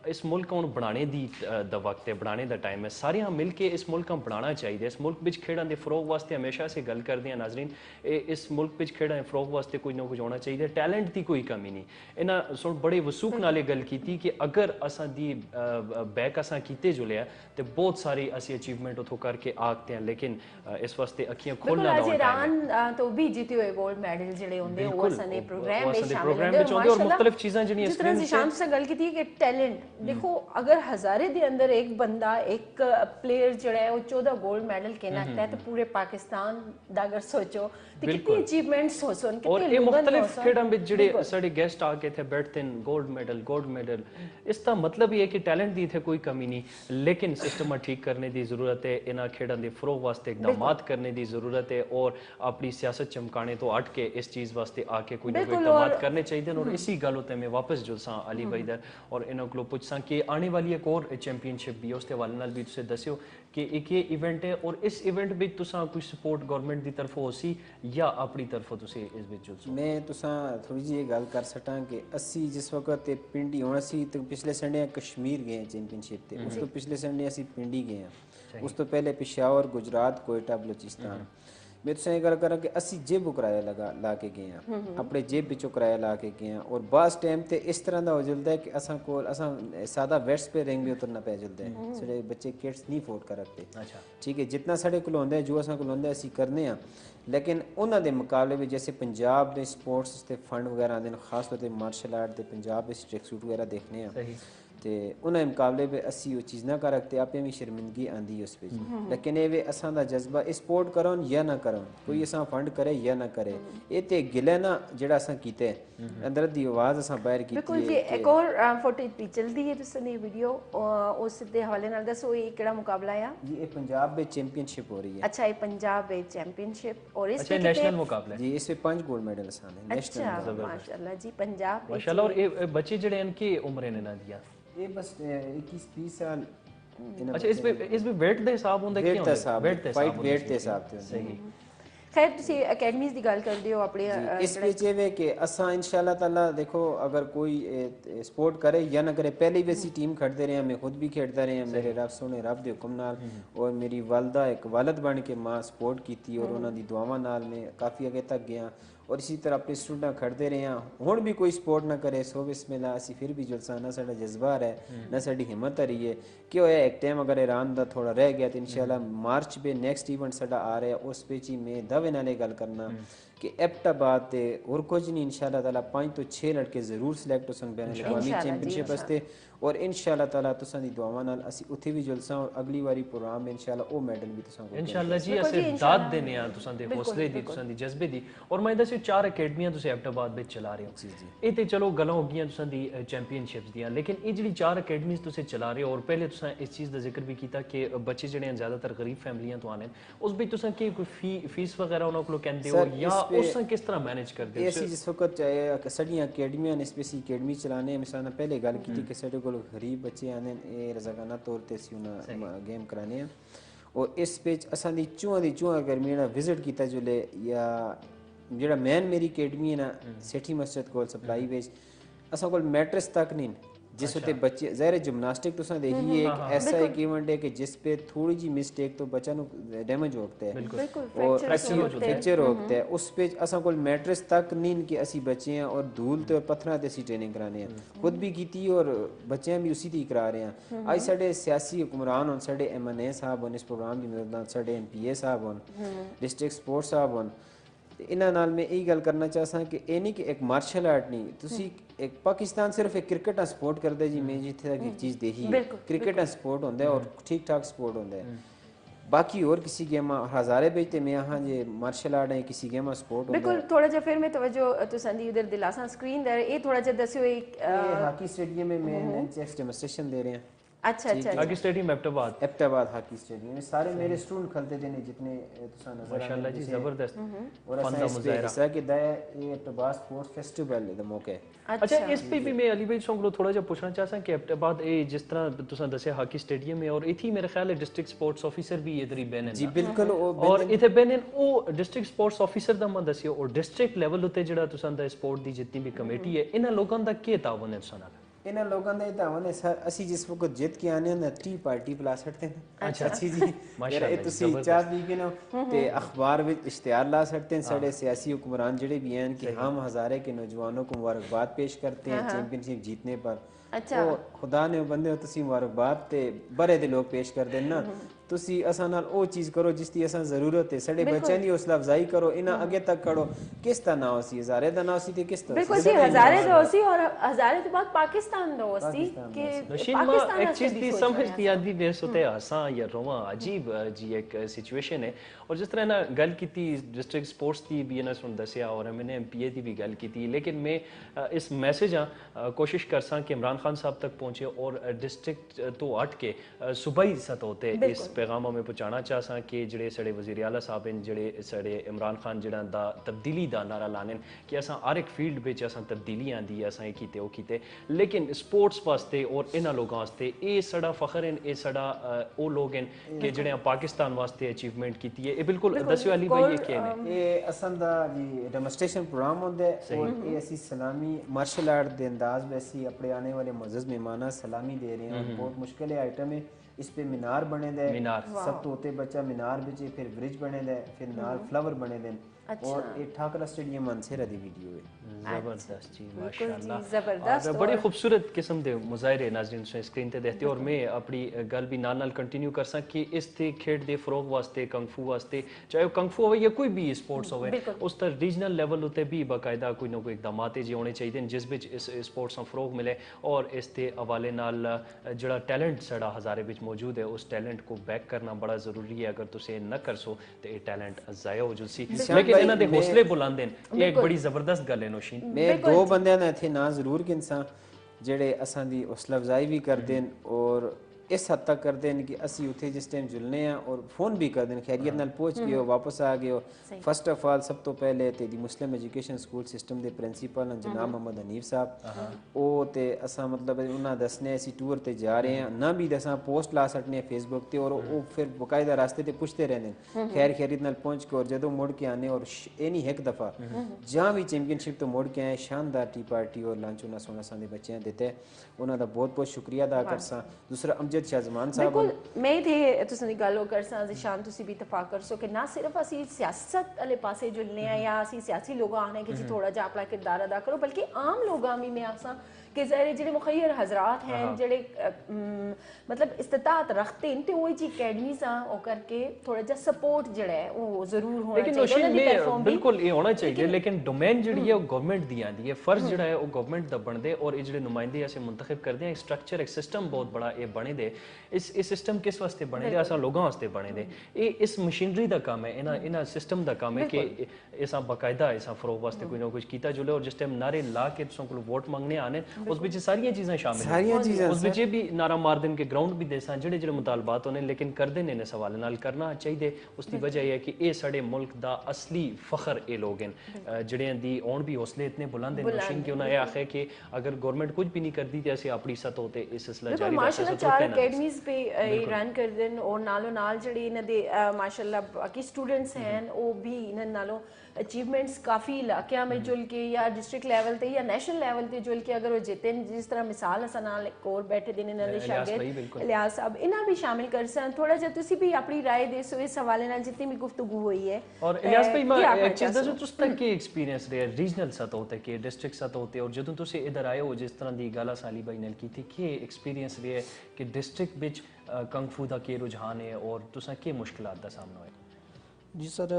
इस मुल्क को बनाने दी द वक्त है, बनाने दा टाइम है, सारियां मिल के इस मुल्क को बनाना चाहिए। इस मुल्क विच खेड़ां दे फरोग वास्ते हमेशा से गल करदे हैं नाजरीन, इस मुल्क विच खेड़ां दे फरोग वास्ते कुछ ना कुछ होना चाहिए, टैलेंट की कोई कमी नहीं। इन्हां सुन बड़े वसूख नाले गल की कि अगर असां दी बैक असां कीते जुले तो बहुत सारी असी अचीवमेंट उतो करके आखते हैं, लेकिन इस वास्ते अखियां खोलना आज ईरान तो भी जीते हुए गोल्ड मेडल जिहड़े होंदे वो असने प्रोग्राम में शामिल होंदे और मुख्तलिफ चीज़ां जिहड़ियां जिस तरह जिशान से गल की थी कि टैलेंट देखो अगर हजारे दे अंदर एक बंदा एक प्लेयर जिहड़ा है वो 14 गोल्ड मेडल के नाकता है तो पूरे पाकिस्तान दा अगर सोचो तो कितनी अचीवमेंट्स हो सन और ये मुख्तलिफ खेड़ां विच जिहड़े साडे गेस्ट आके थे बैठते हैं गोल्ड मेडल इसका मतलब ये है कि टैलेंट दी थे कोई कमी नहीं, लेकिन सिस्टम ठीक करने की जरूरत है, इन्हां खेड़ां दे फरोग वास्ते इकदामात करने की जरूरत है और अपनी सियासत चमकाने तो हट के इस चीज़ वास्ते आके कोई ना कोई इकदामात करने चाहिए। और इसी गल उत्ते मैं वापस जुलसां अली भाई दर और इन्हां कोलों पुछसां कि आने वाली एक और चैंपियनशिप भी उसके हवाले नाल भी तुसीं दस्सिओ कि एक ये इवेंट है और इस इवेंट विच तुसां कोई सपोर्ट गवर्नमेंट की तरफों होसी या अपनी तरफों तुसीं इस विच जुलसो। मैं तुसां थोड़ी जी गल कर सटां कि असी जिस वक्त पिंडी हुण असी तो पिछले संडे कश्मीर गए चैंपियनशिप ते, उस तो पिछले संडे असी पिंडी गए हैं, उस तो पहले पेशावर गुजरात कोयटा बलूचिस्तान। मैं तुसें ये गल करां कि असी जेब किराया ला के गए हैं, अपने जेब विचों किराया ला के गए हैं और बास टाइम ते इस तरह का हो जल्दा है कि असां कोल असां सादा वेट्स पे रेंग भी उतरना पै जल्दा है, साडे बच्चे किट्स नहीं अफोर्ड कर सकते। अच्छा ठीक है, जितना साडे कोल होंदा है जो असां कोल होंदा है असी करने हैं, लेकिन उन्हां दे मुकाबले में जैसे पंजाब दे स्पोर्ट्स ते फंड वगैरह आंदे ने, खास तौर ते मार्शल आर्ट दे पंजाब दे ट्रैक सूट वगैरह देखने हैं तो उन्हें मुकाबले पे असी वो चीज़ ना कर रखते, आपे भी शर्मिंदगी आंदी उस पे। लेकिन ये वे असां दा जज्बा स्पोर्ट करन या ना करन, कोई असां फंड करे या ना करे, ये ते गिले ना जेड़ा असां कीते अंदर दी आवाज़ असां बाहर कीती बिल्कुल जी। एक और फुटेज भी चलदी है तुसां दी वीडियो उस दे हवाले नाल दसो ये केड़ा मुकाबला है? ये पंजाब में चैंपियनशिप हो रही है। अच्छा, ये पंजाब में चैंपियनशिप और इस पे नेशनल मुकाबला जी, इसमें 5 गोल्ड मेडल असां ने नेशनल। माशाल्लाह जी, पंजाब माशाल्लाह। और ये बच्चे जेड़े इनकी उम्र ने ना दिया ये बस 21-20 साल। अच्छा, इस पे वेट दे हिसाब होंदा कि फाइट वेट दे हिसाब ते सही। खैर तुसी एकेडमीज दी गल करदे हो अपने इस विच वे कि असां इंशाल्लाह ताला देखो अगर कोई स्पोर्ट करे या ना करे, पहले भी ऐसी टीम खेडते रहे हैं, मैं खुद भी खेडता रहे हैं, मेरे रब सोने रब दे हुक्म नाल और मेरी वालदा एक वालद बन के मां सपोर्ट की और उन्हां दी दुआवां नाल मैं काफ़ी अगे तक गया और इसी तरह अपने स्टूडेंट खड़ते रहे हैं। हुण भी कोई सपोर्ट ना करे सो बिस्मिल्लाह, असी फिर भी जुलसा ना साडा जज्बा है ना साडी हिम्मत रही है कि होया एक टाइम अगर ईरान दा थोड़ा रह गया तो इंशाल्लाह मार्च पे नेक्स्ट इवेंट साडा आ रहा है, उस पे ही मैं दावे नाले गल करना कि एबटाबाद ते और कुछ नहीं इंशाल्लाह ताला 5 तो 6 लड़के जरूर सिलेक्ट होसन बैन अवी चैंपियनशिप वास्ते और इंशाल्लाह ताला तुसां दी दुआवां नाल असी उत्थे भी जुलसा और अगली वारी प्रोग्राम में इंशाल्लाह ओ मेडल भी तुसां को इंशाल्लाह जी असे दाद देने आ तुसां दे हौसले दी तुसां दी जज्बे दी। और मैं दस्यो 4 अकेडमियां तुसी एबटाबाद विच चला रहे हो, ये ते चलो गल्लां हो गईयां तुसां दी चैंपियनशिप्स दियां, लेकिन ये जेह्ड़ी 4 अकेडमीज तुसी चला रहे हो और पहले तुसां इस चीज़ दा जिक्र भी कीता कि बच्चे जेह्ड़े हैं ज़्यादातर गरीब फैमिलियां तो आने उस बिच तुसां की कोई फीस वगैरह उन्हां कोलों कहंदे हो या उस किस तरह मैनेज करदे हो? ऐसी जिस वक्त चाहे साडियां अकेडमियां ने स्पेसी अकेडमी चलाने मिसाल पहले गल की कि साडे कोल गरीब बच्चे आने ये रजाकाना तौर ते सी उन्हां गेम कराने हैं और इस पेच असां दी चूहां अकेडमी ना विजिट कीता जुले या जेड़ा मैन मेरी अकेडमी है ना सेठी मस्जिद कोल सप्लाई वेच असां कोल मैट्रेस तक नहीं जिस होते बच्चे ज़ाहिर जिमनास्टिक तुसां देखी एक ऐसा एक इवेंट है कि जिस पे थोड़ी जी मिस्टेक तो बच्चा नु डैमेज होता है और फ्रैक्चर होता है, उस पे असां कोल मैट्रेस तक नहीं कि असी बच्चे हैं और धूल ते पत्थरां ते असी ट्रेनिंग कराने हैं, खुद भी कीती और बच्चे भी उसी दी करा रहे हैं। आज साडे सियासी हुक्मरान होन, साडे MNA साहब होन, इस प्रोग्राम दी मेजबान साडे MPA साहब होन, डिस्ट्रिक्ट स्पोर्ट्स साहब होन, इन्हां नाल मैं यही गल करना चाहता कि ये नहीं कि एक मार्शल आर्ट नहीं तुसी एक पाकिस्तान सिर्फ एक क्रिकेट सपोर्ट करता जी, मैं जिथे तक एक चीज़ देखी है क्रिकेट सपोर्ट होता है और ठीक ठाक सपोर्ट होता है, बाकी और किसी गेम हज़ारे बेचते मैं यहाँ जे मार्शल आर्ट है किसी गेम सपोर्ट होता है। बिल्कुल थोड़ा जा फिर मैं तवज्जो तुसां दी उधर दिलासा स्क्रीन दर ये थोड़ा जा दस्यो एक हॉकी स्टेडियम में मैं चेस्ट डेमोंस्ट्रेशन दे रहे हैं। अच्छा अच्छा hockey stadium Abbottabad Abbottabad hockey stadium सारे मेरे स्टूडेंट खेलते थे जितने तुसा नजर माशाल्लाह जी जबरदस्त और फन दा असा इस पे मुजाहरा हिस्सा कि दा ये एबटाबाद स्पोर्ट्स फेस्टिवल दा मौका है। अच्छा इस पे भी मैं अली भाई सोंगलो थोड़ा जिहा पुछना चाहता कि एबटाबाद ए जिस तरह तुसा दस्सिया हाकी स्टेडियम है और इथी मेरे ख्याल है डिस्ट्रिक्ट स्पोर्ट्स ऑफिसर भी इधर ही बैन जी बिल्कुल और इथे बैन ओ डिस्ट्रिक्ट स्पोर्ट्स ऑफिसर दा मैं दस्सियो और डिस्ट्रिक्ट लेवल उते जेड़ा तुसा दा स्पोर्ट दी जितनी भी कमेटी है इना लोकां दा के तावन है तुसा नाल इन्हें लोगों ने तावन असी जिस वक्त जित के आने ना टी पार्टी पिला सकते हैं अच्छा अच्छी जी मेरा ये तुसी चाह भी कि ना ते अखबार में इश्तिहार ला सकते हैं साढ़े सियासी हुक्मरान जड़े भी हैं कि हम हज़ारे के नौजवानों को मुबारकबाद पेश करते हैं चैंपियनशिप जीतने पर। अच्छा खुदा ने बंदे तुसी मुबारकबाद ते बड़े दे लोग पेश कर देना तुसी असा नाल ओ चीज करो जिसकी असा जरूरत है साडे बच्चों दी हौसला अफजाई करो इना आगे तक करो किस दा ना होसी हज़ारे दा ना होसी ते किस दा बिल्कुल सी हज़ारे दा होसी और हज़ारे के बाद पाकिस्तान दा होसी कि नशीन मां एक चीज दी समझ दी आदी देर सोते आसा या रोवा अजीब जी एक सिचुएशन है और जिस तरह ना गल कीती डिस्ट्रिक्ट स्पोर्ट्स दी भी ना सुन दसिया और मैंने एमपीए दी भी गल कीती लेकिन मैं इस मैसेज कोशिश करसा कि इमरान खान साहब तक पहुंचे और डिस्ट्रिक्ट तो हट के सूबाई सतह ते इस पैगाम में पहुंचाना चाहसा कि जेड़े सड़े वजीर आला साहब हैं जेड़े सड़े इमरान खान जेड़ा दा तब्दीली दा नारा लाने कि असा हर एक फील्ड विच असा तब्दीली आंदी है असा कीते ओ कीते लेकिन स्पोर्ट्स वास्ते और इन्हां लोगों वास्ते ये सड़ा फखर है ये सड़ा ओ लोग हैं कि जेड़े पाकिस्तान वास्ते अचीवमेंट कीती है ये बिल्कुल दस्यो अली भाई ये क्या है ये असन दा जी डेमोन्स्ट्रेशन प्रोग्राम होंदे और ये असी सलामी मार्शल आर्ट दे अंदाज में असी अपने आने वाले मुअज़्ज़ज़ मेहमाना सलामी दे रहे हैं और बहुत मुश्किल आइटम है इस पे मीनार बने दे सब तोते बच्चा मीनार बिचे फिर ब्रिज बने दे फिर नाल फ्लावर बने दे और ये ठाकरा स्टेडियम मनसेरा दी वीडियो है जबरदस्त जी माशाल्लाह जबरदस्त और बड़ी खूबसूरत किस्म दे मुजाहिरे नाज़रीन से स्क्रीन ते देखते और मैं अपनी गल भी नाल कंटिन्यू कर सा कि इस ते खेड दे फरोग वास्ते कंगफू वास्ते चाहे कंगफू हो या कोई भी स्पोर्ट्स होवे उस तर रीजनल लेवल उते भी बाकायदा कोई ना कोई इकदामात जी होने चाहिए जिस विच इस स्पोर्ट्स ਨੂੰ फरोग मिले और इस ते हवाले नाल जड़ा टैलेंट सड़ा हज़ारे विच मौजूद है उस टैलेंट को बैक करना बड़ा जरूरी है अगर तुसे न कर सो तो ये टैलेंट ज़ाया हो जुलसी लेकिन इन्हां दे हौसले बुलंद हैं ये एक बड़ी जबरदस्त गल है नौशीन मैं दो बंदे ने थे ना जरूर कि इंसान जेड़े असां दी हौसला अफजाई भी कर देन और इस हद तक कर देन कि असी उथे जिस टाइम जुलने हैं और फोन भी कर देन खैरियत नाल पहुंच गए हो वापस आ गए हो फर्स्ट ऑफ ऑल सब तो पहले ते दी मुस्लिम एजुकेशन स्कूल सिस्टम दे प्रिंसीपल हैं जनाब मोहम्मद हनीफ साहब ओ ते असा मतलब उन्हां दसने ऐसी टूर ते जा रहे हैं ना भी दसा पोस्ट ला सकने फेसबुक ते और वो फिर बकायदा रास्ते ते पूछते रहने खैर खैरियत नाल पहुंच के और जदों मुड़ के आने और एनी एक दफा जहां भी चैंपियनशिप तो मुड़ के आए शानदार टी पार्टी और लंच उन्हां सोना सा दे बच्चे देते उन्हां दा बहुत बहुत शुक्रिया अदा करसा दूसरा शाहजमान साहब बिल्कुल मैं थे तुसां दी गल करसा ज़िशान तुसी भी इत्तफाक कर सो कि ना सिर्फ असी सियासत वाले पासे जुलने हैं या असी सियासी लोग आने कि जी थोड़ा जा अपना किरदार अदा करो बल्कि आम लोग भी मैं आसा कि ज़ाहिर जेडे मुखैर हजरात हैं जेडे मतलब इस्तिताअत रखते हैं तो वो जी अकेडमीज ओ करके थोड़ा जा सपोर्ट जेड़ा है वो जरूर होना लेकिन नौशीन बिल्कुल ये होना चाहिए लेकिन डोमेन जेडी है वो गवर्नमेंट दी आंदी है फर्ज जेड़ा है वो गवर्नमेंट दा बनदे और ये जेडे नुमाइंदे ऐसे मुंतखब करदे हैं एक स्ट्रक्चर एक सिस्टम बहुत बड़ा ये बने दे इस सिस्टम किस वास्ते बने दे असा लोगों वास्ते बने दे ये इस मशीनरी दा काम है इना सिस्टम दा काम है कि ऐसा बाकायदा ऐसा फरोग वास्ते कोई ना कुछ कीता जुले और जिस टाइम नारे ला के तुसां को वोट मांगने आने उस विच सारियां चीज़ां शामिल हैं उस विच भी नारा मार देन के ग्राउंड भी देसा जेड़े जेड़े मुतालबात होने लेकिन कर देने ने सवाल नाल करना चाहिए उसकी वजह है कि ये साडे मुल्क दा असली फखर ये लोग हैं जेड़े दी औन भी हौसले इतने बुलंद हैं मशीन कि उन्हें आखे कि अगर गवर्नमेंट कुछ भी नहीं करती तो ऐसे अपनी सतह ते इस सिलसिला जारी माशाल्लाह 4 अकेडमीज पे रन कर देन और नालो नाल जेड़े इन्हां दे माशाल्लाह बाकी स्टूडेंट्स हैं वो भी इन्हां नालों अचीवमेंट्स काफ़ी इलाके में जुल के या डिस्ट्रिक्ट लेवल ते या नेशनल लेवल ते जुल के अगर वो जितन जिस तरह मिसाल असा नाल एक और बैठे दिन इन्हां दे शागिर्द इलियास साहब इन्हां भी शामिल कर सन थोड़ा जा तुसी भी अपनी राय दे सो इस हवाले नाल जितनी भी गुफ्तगू हुई है और इलियास भाई मैं एक चीज दसो तुस तक के एक्सपीरियंस रहे रीजनल सतह ते के डिस्ट्रिक्ट सतह ते और जदों तुसी इधर आए हो जिस तरह दी गल साली भाई नाल की थी के एक्सपीरियंस रहे कि डिस्ट्रिक्ट विच कंगफू दा के रुझान है और तुसा के मुश्किलात दा सामना होया जी सर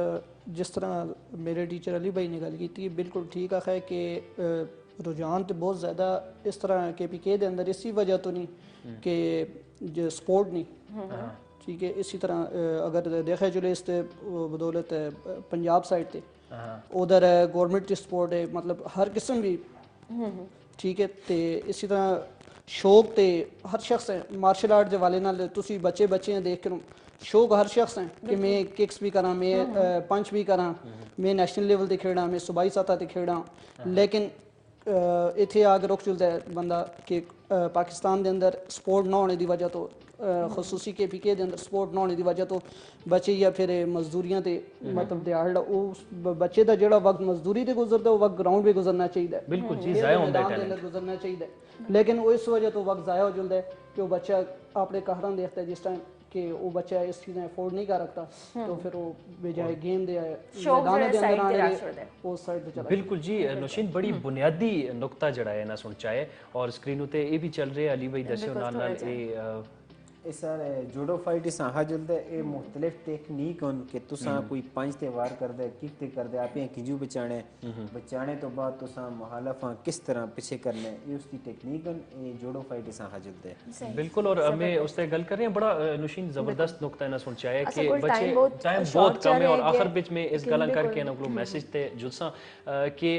जिस तरह मेरे टीचर अली भाई ने गल की बिल्कुल ठीक है कि रुझान तो बहुत ज़्यादा इस तरह के पी के अंदर इसी वजह तो नहीं कि जो स्पोर्ट नहीं ठीक है इसी तरह अगर देखा चले इस बदौलत पंजाब साइड ते उधर गवर्नमेंट की स्पोर्ट है मतलब हर किस्म भी ठीक है तो इसी तरह ਸ਼ੌਕ ਤੇ ਹਰ ਸ਼ਖਸ ਹੈ ਮਾਰਸ਼ਲ ਆਰਟ ਦੇ ਵਾਲੇ ਨਾਲ ਤੁਸੀਂ ਬੱਚੇ ਦੇਖ ਕੇ ਸ਼ੌਕ ਹਰ ਸ਼ਖਸ ਹੈ ਕਿ ਮੈਂ ਕਿਕਸ ਵੀ ਕਰਾਂ ਮੈਂ ਪੰਚ ਵੀ ਕਰਾਂ ਮੈਂ ਨੈਸ਼ਨਲ ਲੈਵਲ ਤੇ ਖੇਡਾਂ ਮੈਂ ਸੂਬਾਈ ਸਤਹ ਤੇ ਖੇਡਾਂ ਲੇਕਿਨ ਇੱਥੇ ਆ ਕੇ ਰੁਕ ਜਾਂਦਾ ਹੈ ਬੰਦਾ ਕਿ ਪਾਕਿਸਤਾਨ ਦੇ ਅੰਦਰ ਸਪੋਰਟ ਨਾ ਹੋਣੇ ਦੀ ਵਜ੍ਹਾ ਤੋਂ ਖਸੂਸੀ KPK ਦੇ ਅੰਦਰ ਸਪੋਰਟ ਨਾ ਹੋਣੇ ਦੀ ਵਜ੍ਹਾ ਤੋਂ ਬੱਚੇ ਜਾਂ ਫਿਰ ਮਜ਼ਦੂਰੀਆਂ ਤੇ ਮਤਲਬ ਦਿਹਾੜ ਉਹ ਬੱਚੇ ਦਾ ਜਿਹੜਾ ਵਕਤ ਮਜ਼ਦੂਰੀ ਤੇ ਗੁਜ਼ਰਦਾ ਉਹ ਵਕਤ ਗਰਾਊਂਡ 'ਤੇ ਗੁਜ਼ਰਨਾ ਚਾਹੀਦਾ ਬਿਲਕੁਲ ਜੀ ਜ਼ਾਇਆ ਹੁੰਦਾ ਹੈ ਟੈਲੈਂਟ ਗੁਜ਼ਰਨਾ ਚਾਹੀਦਾ ਲੇਕਿਨ ਉਹ ਇਸ ਵਜ੍ਹਾ ਤੋਂ ਵਕਤ ਜ਼ਾਇਆ ਹੋ ਜਾਂਦਾ ਹੈ कि वो बच्चा अपने कहरां देखता है जिस टाइम कि वो बच्चा इस चीज़ें अफोर्ड नहीं कर रखता तो फिर वो बजाय गेम दे मैदान के अंदर आने उस साइड पे चला बिल्कुल जी नौशीन बड़ी बुनियादी नुकता जड़ा है ना सुन चाहे और स्क्रीन उते ये भी चल रहे अली भाई दस्यो नाल नाल ਇਹ ਸਰ ਜੂਡੋ ਫਾਈਟ ਇਸ ਆਹ ਜੁਲਦਾ ਇਹ ਮੁxtਲਿਫ ਟੈਕਨੀਕ ਹਨ ਕਿ ਤੁਸੀਂ ਕੋਈ ਪੰਜ ਤੇ ਵਾਰ ਕਰਦੇ ਕਿਕ ਤੇ ਕਰਦੇ ਆਪੇ ਕਿੰਜੂ ਬਚਾਣੇ ਤੋਂ ਬਾਅਦ ਤੁਸੀਂ ਮੁਹਾਲਫਾਂ ਕਿਸ ਤਰ੍ਹਾਂ ਪਿੱਛੇ ਕਰਨੇ ਇਹ ਉਸ ਦੀ ਟੈਕਨੀਕ ਹਨ ਇਹ ਜੂਡੋ फाइट ਇਸ आह ਜੁਲਦਾ है बिल्कुल और मैं उससे गल कर रहे हैं बड़ा नौशीन जबरदस्त नुकता ना सुन चाहे कि बच्चे टाइम बहुत कम है और आखिर बीच में इस गल करके ना को मैसेज ते जुलसा कि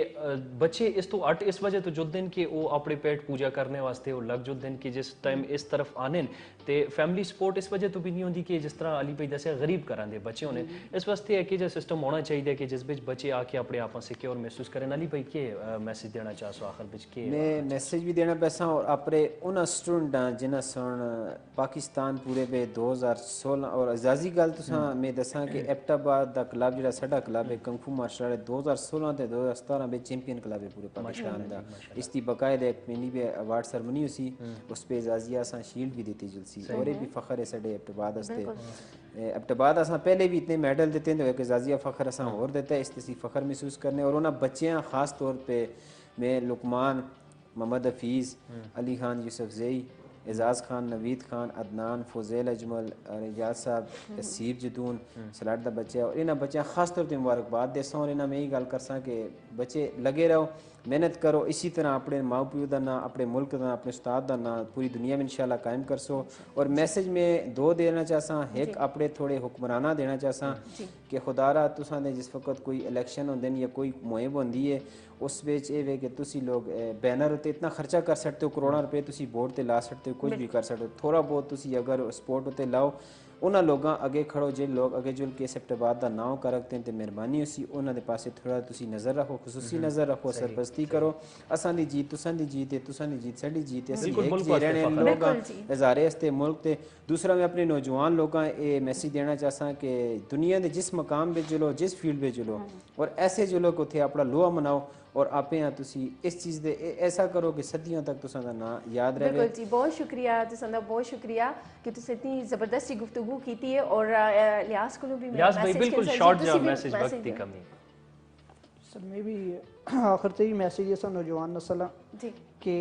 बच्चे इस तो अट इस वजह तो जुलदे हैं कि वो अपने पेट पूजा करने वास्ते वो लग जुलदे हैं कि जिस टाइम इस तरफ आने ते फैमिली सपोर्ट इस वजह तो भी नहीं होती कि जिस तरह अली भाई दस्या गरीब घरां दे बच्चे होने इस वास्ते है कि जो सिस्टम होना चाहिए कि जिस बिच बच्चे आके अपने आप सिक्योर महसूस करें अली भाई के मैसेज देना चाहसो आखिर बिच के मैं मैसेज भी देना पैसा और अपने उन स्टूडेंट जिन्हें सुन पाकिस्तान पूरे पे 2016 और आज़ादी गल तुसा मैं दसा कि एबटाबाद दा क्लब जिहड़ा साडा क्लब है कंफू मार्शल आर्ट 2016 ते 2017 में चैंपियन क्लब है पूरे पाकिस्तान दा इसकी बाकायदा एक मिनी पे अवार्ड सेरेमनी हुई उस पे एजाजिया सा शील्ड भी देती जुलसी और भी फखर है साडे एबटाबाद वास्ते एबटाबाद असां पहले भी इतने मेडल देते हैं तो एजाजिया फखर असां और देता है इससे फखर महसूस करने और उन्हें बच्चियां खास तौर पे मैं लुकमान मोहम्मद हफीज़ अली खान यूसुफ ज़ई एजाज खान नवीद खान अदनान फुजैल अजमल रियाज साहब सीर जदून सलाट दा बच्चा और इन्हें बच्चा खास तौर पर मुबारकबाद देसा और इन्हें मैं यही गल करसा कि बच्चे लगे रहो मेहनत करो इसी तरह अपने माँ प्यो का ना अपने मुल्क का अपने उस्ताद का ना पूरी दुनिया में इंशाल्लाह कायम कर सो और मैसेज में दो देना चाहसा एक अपने थोड़े हुक्मराना देना चाहसा कि खुदारा तुसां दे जिस वक्त कोई इलेक्शन होंदे या कोई मुहिम होंदी है उस बेच ये वे कि तुसी लोग बैनर उत्ते इतना खर्चा कर सकते हो करोड़ों रुपए तुसी बोर्ड ते ला सकते हो कुछ भी कर सकते हो थोड़ा बहुत तुसी अगर सपोर्ट उत्ते लाओ उन्होंने लोगों अगे खड़ो जो लोग अगे जुल के एबटाबाद का नाम कर रखते हैं तो मेहरबानी उसी उन्होंने पासे थोड़ा तुसी नज़र रखो खसूसी नज़र रखो सरपरस्ती करो असां दी जीत तुसां दी जीत है तुसां दी जीत साडी जीत है असीं रहने लोग हज़ारे हस्ते मुल्क ते दूसरा मैं अपने नौजवान लोगों ये मैसेज देना चाहता कि दुनिया के जिस मकाम में जुलो जिस फील्ड में जुलो और ऐसे जुलो कि उत्थे अपना लोहा मनाओ और आपे यहाँ तुसी इस चीज़ दे ऐसा करो कि सदियों तक तुसां दा नाम याद रहे बिल्कुल जी बहुत शुक्रिया तुसां दा बहुत शुक्रिया कि तुसीं इतनी ज़बरदस्त गुफ्तगू की है और लियास को भी लियास भाई बिल्कुल शॉर्ट जा मैसेज वक्त की कमी सर मैं भी आखिर ते ही मैसेज है नौजवान नस्ल जी कि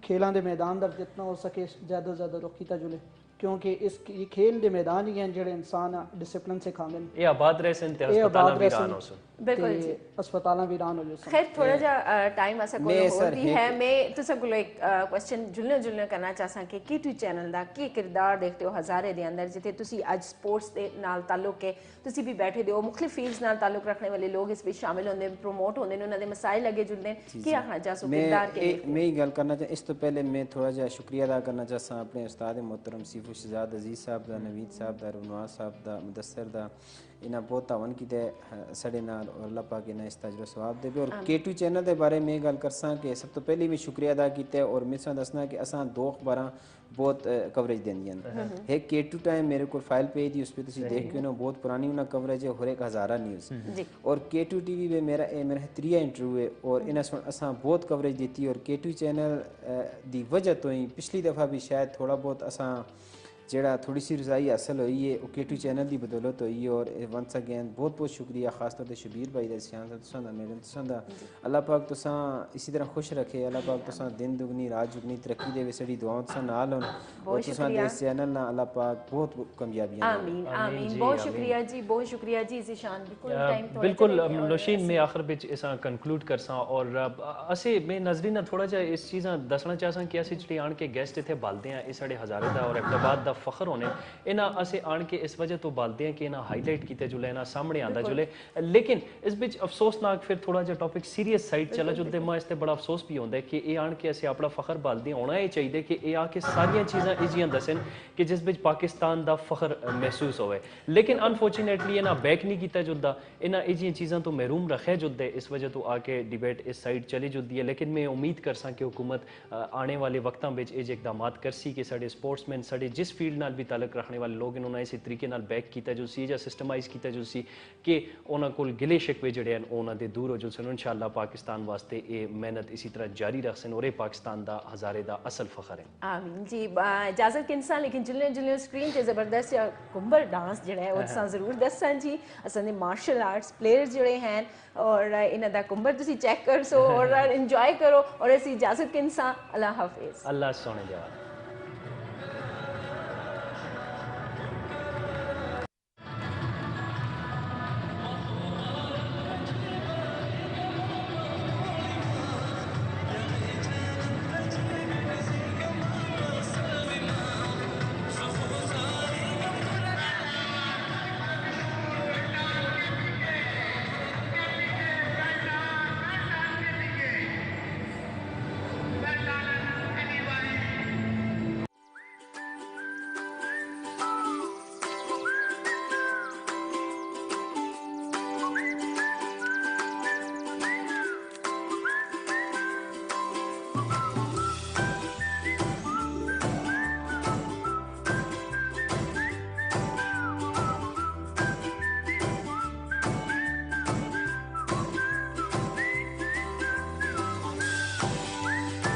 खेलों के मैदान तक जितना हो सके ज़्यादा रुख कीता जुले क्योंकि इस खेल के मैदान ही हैं जेडे इंसान डिसिप्लिन सिखाते हैं ये आबाद रह सन ते अस्पताल भी रान हो सन बिल्कुल जी अस्पताल भी रान हो जाए खैर थोड़ा जा टाइम ऐसा कोई और भी है मैं तुसा को एक क्वेश्चन जुलने करना चाहसा कि K2 चैनल दा की किरदार देखते हो हज़ारे दे अंदर जिथे तुसी आज स्पोर्ट्स दे नाल ताल्लुक है तुसी भी बैठे दे हो मुख्तलिफ फील्ड्स नाल ताल्लुक रखने वाले लोग इस विच शामिल होंदे प्रमोट होंदे उन्हां दे मसाइल लगे जुलदे की आखना चाहसो किरदार के मैं ही गल करना चाह इस तो पहले मैं थोड़ा जा शुक्रिया अदा करना चाहसा अपने उस्ताद मोहतरम सीफू शहजाद अजीज साहब दा नवीद साहब दा रुनवाज साहब दा मुदस्सर दा इन्हें बहुत तावन की साढ़े नाल और अल्लाह पाक इन्हें इस तजर्बा सवाब देवे और K2 चैनल के बारे में गल करसा कि सब तो पहले भी शुक्रिया अदा किया और मिसां दसना कि असां 2 अखबारां बहुत कवरेज देंदियां एक K2 टाइम मेरे को फाइल पे थी उस पर तुम देख के ना बहुत पुरानी उन्हें कवरेज है और एक हज़ारा न्यूज़ और K2 TV पे मेरा 3 इंटरव्यू है और इन्हें असां बहुत कवरेज देती और K2 चैनल की वजह तो ही पिछली दफ़ा भी शायद थोड़ा बहुत असां जेड़ा थोड़ी सी रजाई हासिल हुई है वो K2 चैनल की बदौलत हुई है और वंस अगेन बहुत बहुत शुक्रिया खास तौर पर शबीर भाई दा सियान तुसां दा मैडम तुसां दा अल्लाह पाक तुसां इसी तरह खुश रखे अल्लाह पाक तुसां दिन दुगनी रात जुगनी तरक्की देवे साडी दुआओं तुसां नाल होन और तुसां दे इस चैनल ना अल्लाह पाक बहुत कामयाबियां आमीन आमीन बहुत शुक्रिया जी ज़िशान बिल्कुल नौशीन में आखिर बिच इसा कंक्लूड करसा और असे मैं नजरीना थोड़ा जा इस चीज़ां दसना चाहसा कि असी जेह्ड़ी आन के गेस्ट इत्थे बालदे हैं इस साढ़े हज़ारे दा और एबटाबाद दा फखर होने इन्हां असें आन के इस वजह तो बालते हैं कि इन्हां हाईलाइट किते जुले इन्हां सामने आंदा जुले लेकिन इस बिच अफसोसनाक फिर थोड़ा जिहा टॉपिक सीरियस साइड चला जुलदे मां इसते बड़ा अफसोस भी होंदा है कि एह् आन के असें अपना फखर बालदे होना एह् चाहिए कि एह् आके सारियां चीज़ां इजियां दसन कि जिस बिच पाकिस्तान दा फखर महसूस होवे लेकिन अनफॉर्चुनेटली इन्हां बैक नहीं किया जुलदा इन्हां इजियां चीज़ां तो महरूम रखे जुलदे इस वजह तो आके डिबेट इस साइड चली जुलदी है लेकिन मैं उम्मीद करसा कि हुकूमत आने वाले वक्तां विच एह इकदाम करसी कि साडे स्पोर्ट्समैन साडे जिस फील्ड नाल भी ताल्लुक रखने वाले लोग उन्होंने इस तरीके नाल बैक किया जुलसी या सिस्टमाइज किया जुलसी कि उन्हां कोल गिले शिकवे जिहड़े हैं उन्हां दे दूर हो जुलसन इंशाअल्लाह पाकिस्तान वास्ते ये मेहनत इसी तरह जारी रखसन और ये पाकिस्तान दा हजारे दा असल फखर है। आमीन जी इजाजत के इंसान लेकिन जिले जिले स्क्रीन ते जबरदस्त कुंबर डांस जिहड़ा है वो जरूर दसन जी असां मार्शल आर्ट्स प्लेयर्स जिहड़े हैं और इन्हां दा कुंबर तुसी चेक कर सो और इंजॉय करो और इसी इजाजत के इंसान अल्लाह हाफिज। अल्लाह सोने जवान।